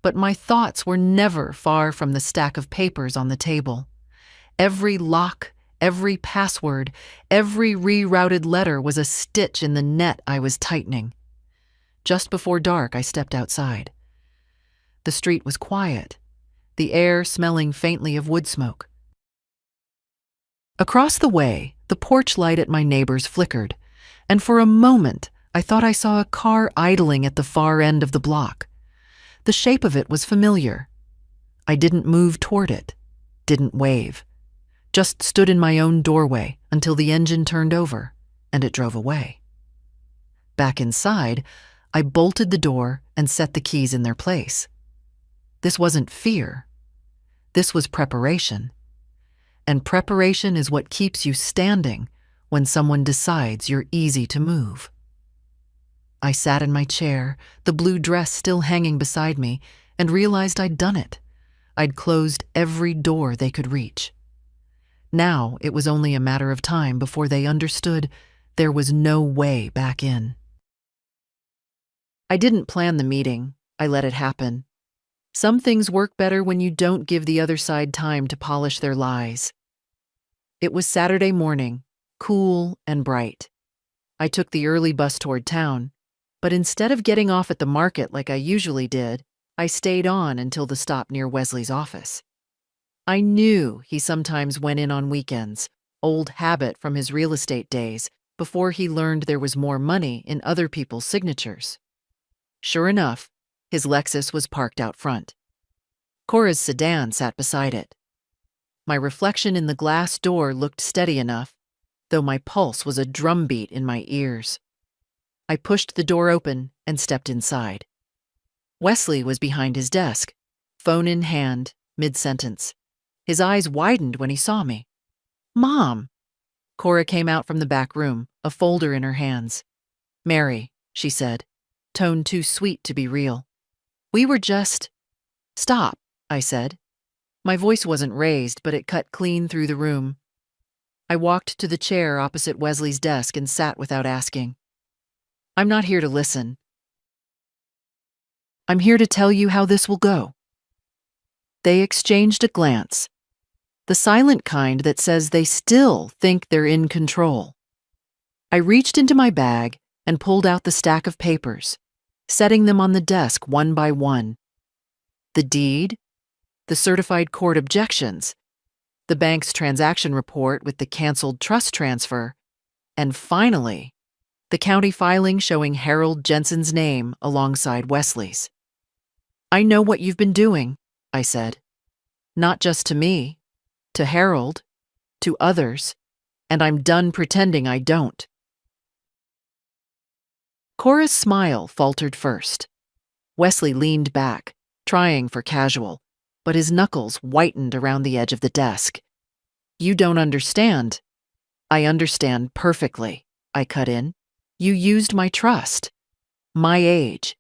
But my thoughts were never far from the stack of papers on the table. Every lock, every password, every rerouted letter was a stitch in the net I was tightening. Just before dark, I stepped outside. The street was quiet, the air smelling faintly of wood smoke. Across the way, the porch light at my neighbor's flickered, and for a moment, I thought I saw a car idling at the far end of the block. The shape of it was familiar. I didn't move toward it, didn't wave, just stood in my own doorway until the engine turned over and it drove away. Back inside, I bolted the door and set the keys in their place. This wasn't fear. This was preparation. And preparation is what keeps you standing when someone decides you're easy to move. I sat in my chair, the blue dress still hanging beside me, and realized I'd done it. I'd closed every door they could reach. Now it was only a matter of time before they understood there was no way back in. I didn't plan the meeting. I let it happen. Some things work better when you don't give the other side time to polish their lies. It was Saturday morning, cool and bright. I took the early bus toward town, but instead of getting off at the market like I usually did, I stayed on until the stop near Wesley's office. I knew he sometimes went in on weekends, old habit from his real estate days, before he learned there was more money in other people's signatures. Sure enough, his Lexus was parked out front. Cora's sedan sat beside it. My reflection in the glass door looked steady enough, though my pulse was a drumbeat in my ears. I pushed the door open and stepped inside. Wesley was behind his desk, phone in hand, mid-sentence. His eyes widened when he saw me. "Mom!" Cora came out from the back room, a folder in her hands. "Mary," she said, tone too sweet to be real. "We were just—" "Stop," I said. My voice wasn't raised, but it cut clean through the room. I walked to the chair opposite Wesley's desk and sat without asking. "I'm not here to listen. I'm here to tell you how this will go." They exchanged a glance, the silent kind that says they still think they're in control. I reached into my bag and pulled out the stack of papers, setting them on the desk one by one. The deed, the certified court objections, the bank's transaction report with the canceled trust transfer, and finally, the county filing showing Harold Jensen's name alongside Wesley's. "I know what you've been doing," I said. "Not just to me, to Harold, to others, and I'm done pretending I don't. Cora's smile faltered first. Wesley leaned back, trying for casual, but his knuckles whitened around the edge of the desk. You don't understand. I understand perfectly, I cut in. You used my trust. My age.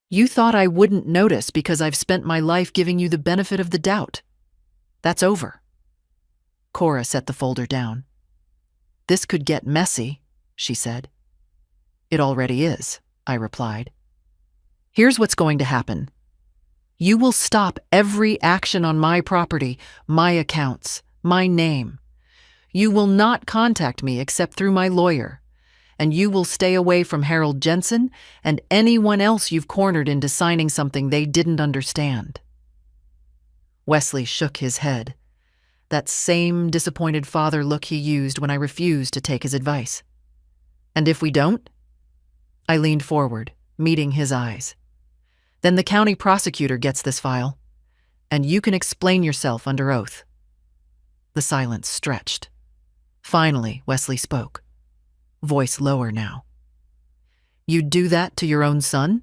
You thought I wouldn't notice because I've spent my life giving you the benefit of the doubt. That's over. Cora set the folder down. This could get messy, she said. It already is, I replied. Here's what's going to happen. You will stop every action on my property, my accounts, my name. You will not contact me except through my lawyer, and you will stay away from Harold Jensen and anyone else you've cornered into signing something they didn't understand. Wesley shook his head, that same disappointed father look he used when I refused to take his advice. And if we don't? I leaned forward, meeting his eyes. Then the county prosecutor gets this file, and you can explain yourself under oath. The silence stretched. Finally, Wesley spoke, voice lower now. You'd do that to your own son?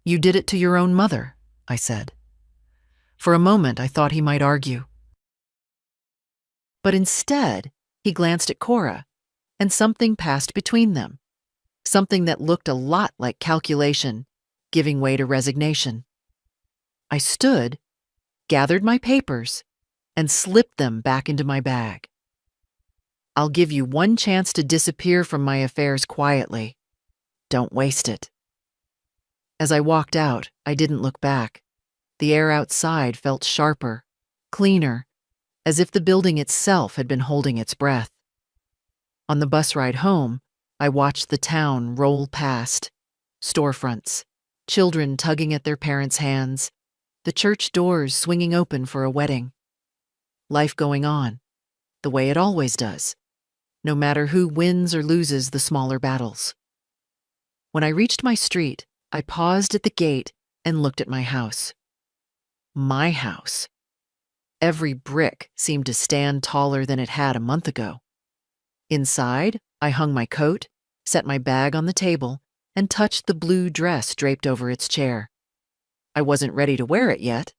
You did it to your own mother, I said. For a moment, I thought he might argue. But instead, he glanced at Cora, and something passed between them. Something that looked a lot like calculation, giving way to resignation. I stood, gathered my papers, and slipped them back into my bag. I'll give you one chance to disappear from my affairs quietly. Don't waste it. As I walked out, I didn't look back. The air outside felt sharper, cleaner, as if the building itself had been holding its breath. On the bus ride home, I watched the town roll past. Storefronts, children tugging at their parents' hands, the church doors swinging open for a wedding. Life going on, the way it always does, no matter who wins or loses the smaller battles. When I reached my street, I paused at the gate and looked at my house. My house. Every brick seemed to stand taller than it had a month ago. Inside, I hung my coat, set my bag on the table, and touched the blue dress draped over its chair. I wasn't ready to wear it yet.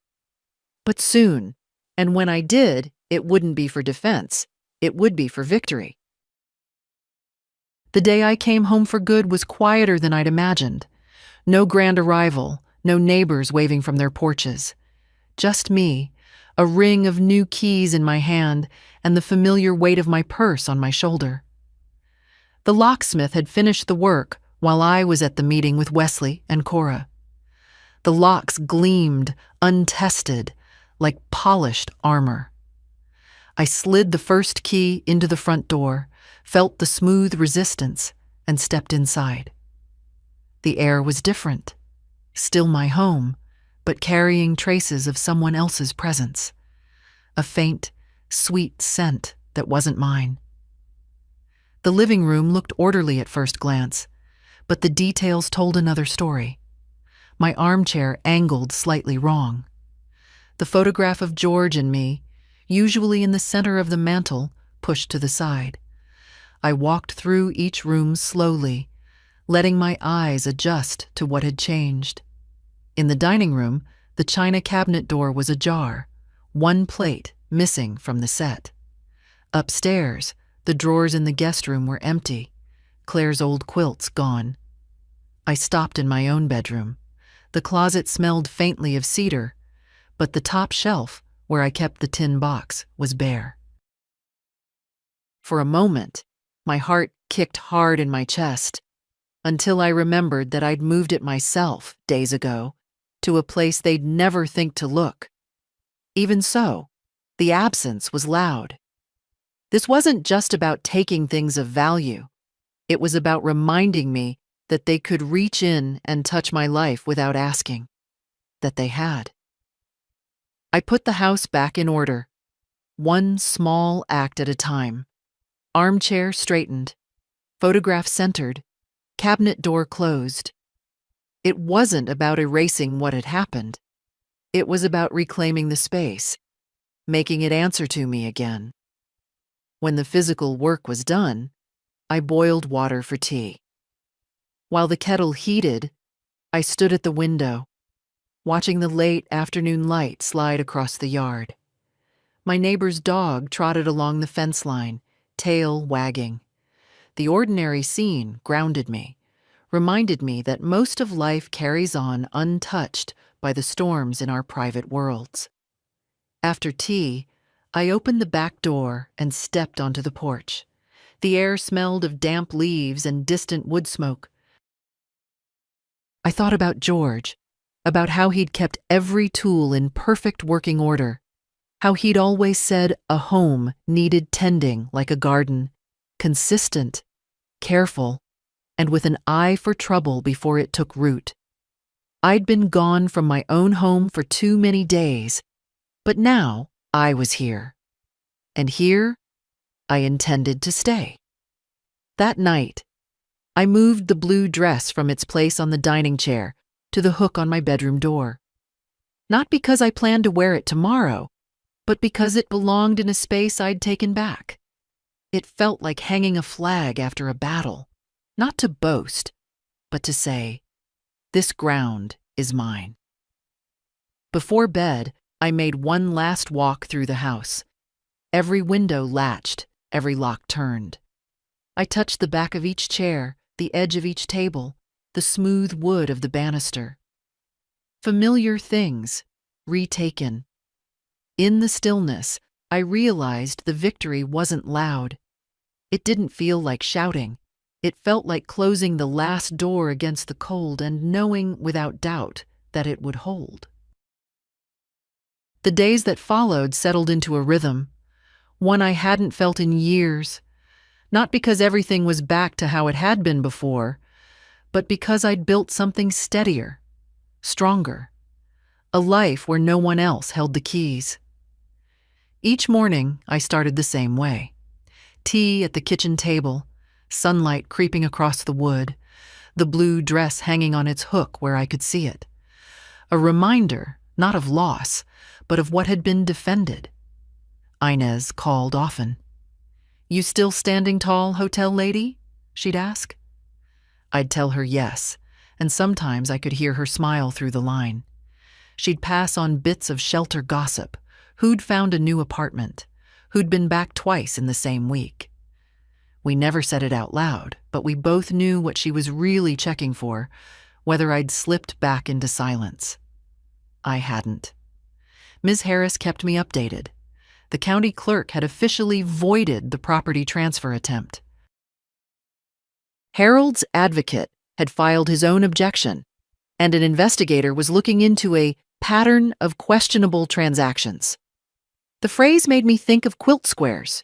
But soon, and when I did, it wouldn't be for defense, it would be for victory. The day I came home for good was quieter than I'd imagined. No grand arrival, no neighbors waving from their porches. Just me, a ring of new keys in my hand, and the familiar weight of my purse on my shoulder. The locksmith had finished the work while I was at the meeting with Wesley and Cora. The locks gleamed, untested, like polished armor. I slid the first key into the front door, felt the smooth resistance, and stepped inside. The air was different, still my home, but carrying traces of someone else's presence. A faint, sweet scent that wasn't mine. The living room looked orderly at first glance, but the details told another story. My armchair angled slightly wrong. The photograph of George and me, usually in the center of the mantel, pushed to the side. I walked through each room slowly, letting my eyes adjust to what had changed. In the dining room, the china cabinet door was ajar, one plate missing from the set. Upstairs, the drawers in the guest room were empty, Claire's old quilts gone. I stopped in my own bedroom. The closet smelled faintly of cedar, but the top shelf, where I kept the tin box, was bare. For a moment, my heart kicked hard in my chest, until I remembered that I'd moved it myself, days ago, to a place they'd never think to look. Even so, the absence was loud. This wasn't just about taking things of value. It was about reminding me that they could reach in and touch my life without asking. That they had. I put the house back in order, one small act at a time. Armchair straightened, photograph centered, cabinet door closed. It wasn't about erasing what had happened. It was about reclaiming the space. making it answer to me again. When the physical work was done, I boiled water for tea. While the kettle heated, I stood at the window, watching the late afternoon light slide across the yard. My neighbor's dog trotted along the fence line, tail wagging. The ordinary scene grounded me, reminded me that most of life carries on untouched by the storms in our private worlds. After tea, I opened the back door and stepped onto the porch. The air smelled of damp leaves and distant wood smoke. I thought about George, about how he'd kept every tool in perfect working order, how he'd always said a home needed tending like a garden, consistent, careful, and with an eye for trouble before it took root. I'd been gone from my own home for too many days, but now I was here. And here, I intended to stay. That night, I moved the blue dress from its place on the dining chair to the hook on my bedroom door. Not because I planned to wear it tomorrow, but because it belonged in a space I'd taken back. It felt like hanging a flag after a battle, not to boast, but to say, "This ground is mine." Before bed, I made one last walk through the house. Every window latched, every lock turned. I touched the back of each chair, the edge of each table, the smooth wood of the banister. Familiar things, retaken. In the stillness, I realized the victory wasn't loud. It didn't feel like shouting. It felt like closing the last door against the cold and knowing without doubt that it would hold. The days that followed settled into a rhythm, one I hadn't felt in years, not because everything was back to how it had been before, but because I'd built something steadier, stronger, a life where no one else held the keys. Each morning, I started the same way. Tea at the kitchen table, sunlight creeping across the wood, the blue dress hanging on its hook where I could see it. A reminder, not of loss, but of what had been defended. Inez called often. "You still standing tall, hotel lady?" she'd ask. I'd tell her yes, and sometimes I could hear her smile through the line. She'd pass on bits of shelter gossip, who'd found a new apartment, who'd been back twice in the same week. We never said it out loud, but we both knew what she was really checking for, whether I'd slipped back into silence. I hadn't. Ms. Harris kept me updated. The county clerk had officially voided the property transfer attempt. Harold's advocate had filed his own objection, and an investigator was looking into a pattern of questionable transactions. The phrase made me think of quilt squares,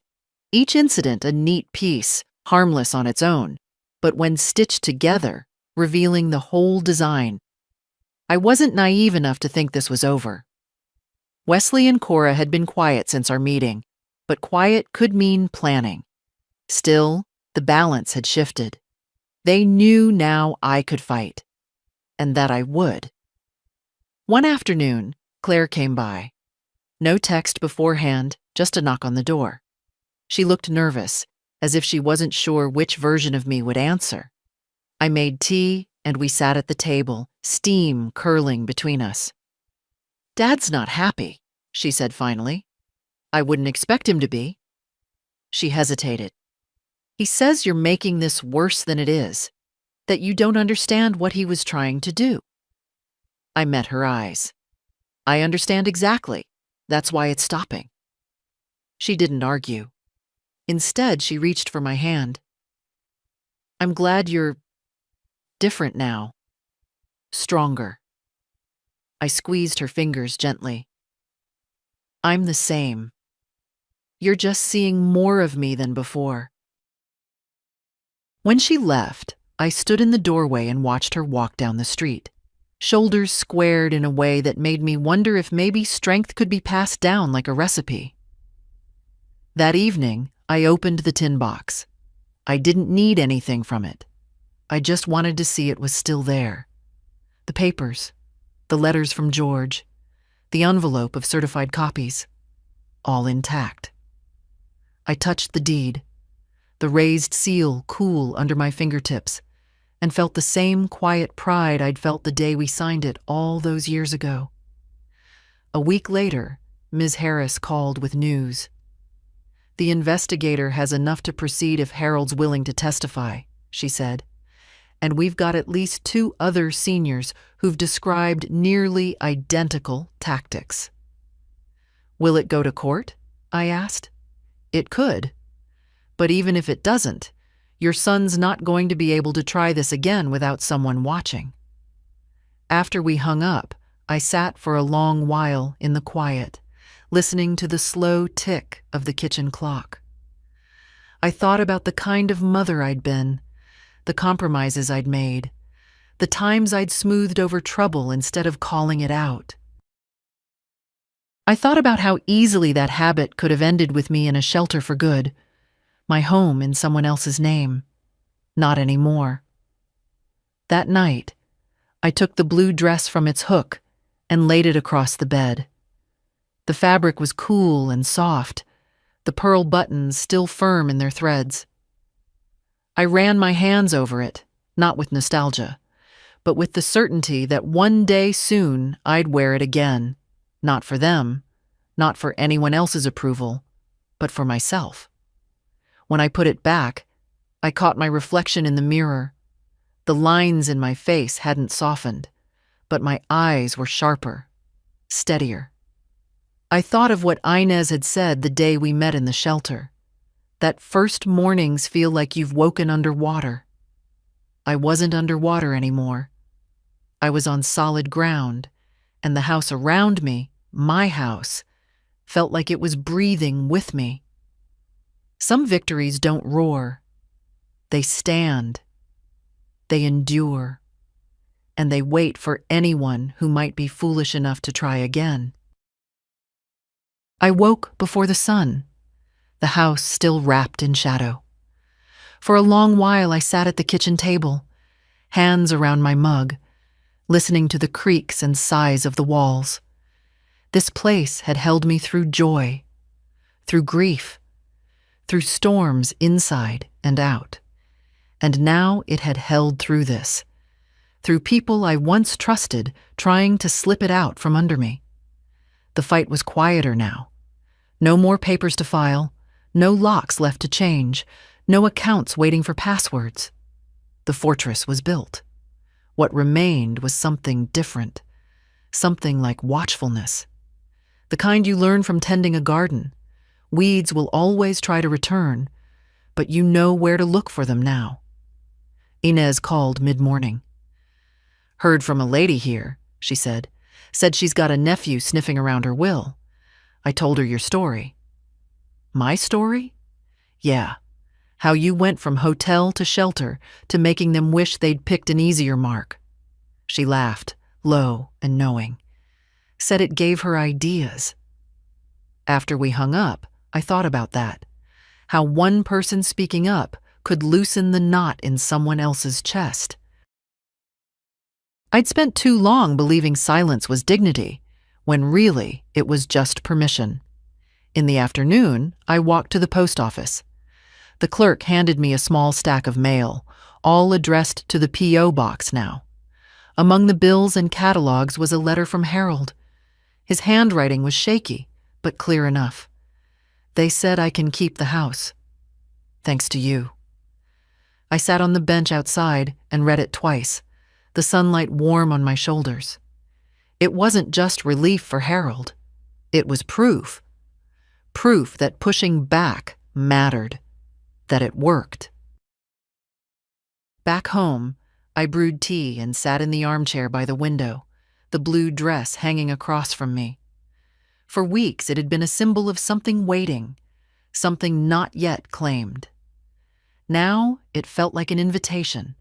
each incident a neat piece, harmless on its own, but when stitched together, revealing the whole design. I wasn't naive enough to think this was over. Wesley and Cora had been quiet since our meeting, but quiet could mean planning. Still, the balance had shifted. They knew now I could fight, and that I would. One afternoon, Claire came by. No text beforehand, just a knock on the door. She looked nervous, as if she wasn't sure which version of me would answer. I made tea, and we sat at the table, steam curling between us. "Dad's not happy," she said finally. "I wouldn't expect him to be." She hesitated. "He says you're making this worse than it is, that you don't understand what he was trying to do." I met her eyes. "I understand exactly. That's why it's stopping." She didn't argue. Instead, she reached for my hand. "I'm glad you're different now. Stronger." I squeezed her fingers gently. "I'm the same. You're just seeing more of me than before." When she left, I stood in the doorway and watched her walk down the street, shoulders squared in a way that made me wonder if maybe strength could be passed down like a recipe. That evening, I opened the tin box. I didn't need anything from it. I just wanted to see it was still there. The papers, the letters from George, the envelope of certified copies. all intact. I touched the deed, the raised seal cool under my fingertips, and felt the same quiet pride I'd felt the day we signed it all those years ago. A week later, Ms. Harris called with news. "The investigator has enough to proceed if Harold's willing to testify," she said. "And we've got at least 2 other seniors who've described nearly identical tactics." "Will it go to court?" I asked. "It could. But even if it doesn't, your son's not going to be able to try this again without someone watching." After we hung up, I sat for a long while in the quiet, listening to the slow tick of the kitchen clock. I thought about the kind of mother I'd been, the compromises I'd made, the times I'd smoothed over trouble instead of calling it out. I thought about how easily that habit could have ended with me in a shelter for good, my home in someone else's name. Not anymore. That night, I took the blue dress from its hook and laid it across the bed. The fabric was cool and soft, the pearl buttons still firm in their threads. I ran my hands over it, not with nostalgia, but with the certainty that one day soon I'd wear it again, not for them, not for anyone else's approval, but for myself. When I put it back, I caught my reflection in the mirror. The lines in my face hadn't softened, but my eyes were sharper, steadier. I thought of what Inez had said the day we met in the shelter, that first mornings feel like you've woken underwater. I wasn't underwater anymore. I was on solid ground, and the house around me, my house, felt like it was breathing with me. Some victories don't roar. They stand. They endure. And they wait for anyone who might be foolish enough to try again. I woke before the sun, the house still wrapped in shadow. For a long while I sat at the kitchen table, hands around my mug, listening to the creaks and sighs of the walls. This place had held me through joy, through grief, through storms inside and out. And now it had held through this, through people I once trusted trying to slip it out from under me. The fight was quieter now. No more papers to file, no locks left to change, no accounts waiting for passwords. The fortress was built. What remained was something different, something like watchfulness. The kind you learn from tending a garden. Weeds will always try to return, but you know where to look for them now. Inez called mid-morning. "Heard from a lady here," she said. "Said she's got a nephew sniffing around her will. I told her your story." "My story?" "Yeah. How you went from hotel to shelter to making them wish they'd picked an easier mark." She laughed, low and knowing. Said it gave her ideas. After we hung up, I thought about that. How one person speaking up could loosen the knot in someone else's chest. I'd spent too long believing silence was dignity, when really it was just permission. In the afternoon, I walked to the post office. The clerk handed me a small stack of mail, all addressed to the P.O. box now. Among the bills and catalogs was a letter from Harold. His handwriting was shaky, but clear enough. They said I can keep the house. Thanks to you. I sat on the bench outside and read it twice, the sunlight warm on my shoulders. It wasn't just relief for Harold. It was proof. Proof that pushing back mattered, that it worked. Back home, I brewed tea and sat in the armchair by the window, the blue dress hanging across from me. For weeks it had been a symbol of something waiting, something not yet claimed. Now it felt like an invitation.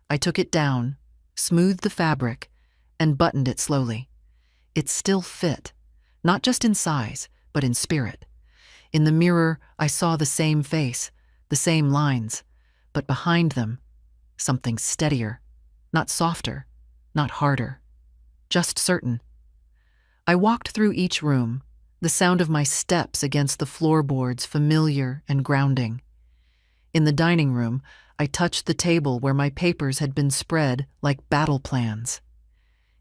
I took it down, smoothed the fabric, and buttoned it slowly. It still fit, not just in size, but in spirit. In the mirror, I saw the same face, the same lines, but behind them, something steadier, not softer, not harder, just certain. I walked through each room, the sound of my steps against the floorboards familiar and grounding. In the dining room, I touched the table where my papers had been spread like battle plans.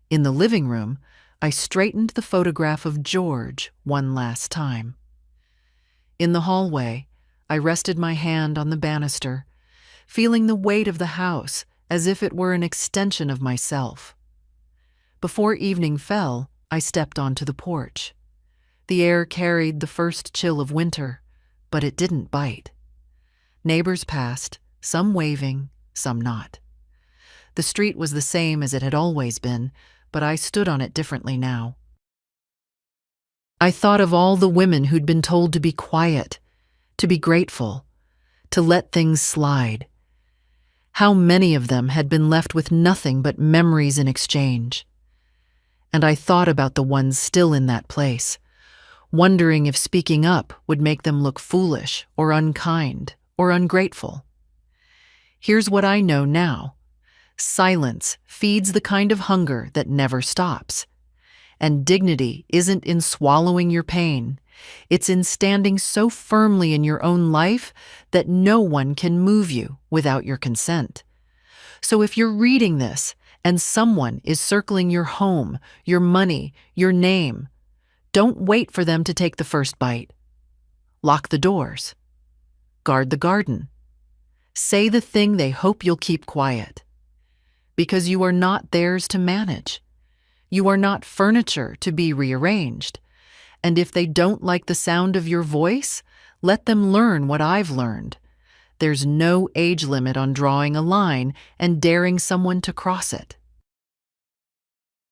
In the living room, I straightened the photograph of George one last time. In the hallway, I rested my hand on the banister, feeling the weight of the house as if it were an extension of myself. Before evening fell, I stepped onto the porch. The air carried the first chill of winter, but it didn't bite. Neighbors passed, some waving, some not. The street was the same as it had always been, but I stood on it differently now. I thought of all the women who'd been told to be quiet, to be grateful, to let things slide. How many of them had been left with nothing but memories in exchange? And I thought about the ones still in that place, wondering if speaking up would make them look foolish or unkind or ungrateful. Here's what I know now. Silence feeds the kind of hunger that never stops. And dignity isn't in swallowing your pain. It's in standing so firmly in your own life that no one can move you without your consent. So if you're reading this and someone is circling your home, your money, your name, don't wait for them to take the first bite. Lock the doors. Guard the garden. Say the thing they hope you'll keep quiet. Because you are not theirs to manage. You are not furniture to be rearranged. And if they don't like the sound of your voice, let them learn what I've learned. There's no age limit on drawing a line and daring someone to cross it.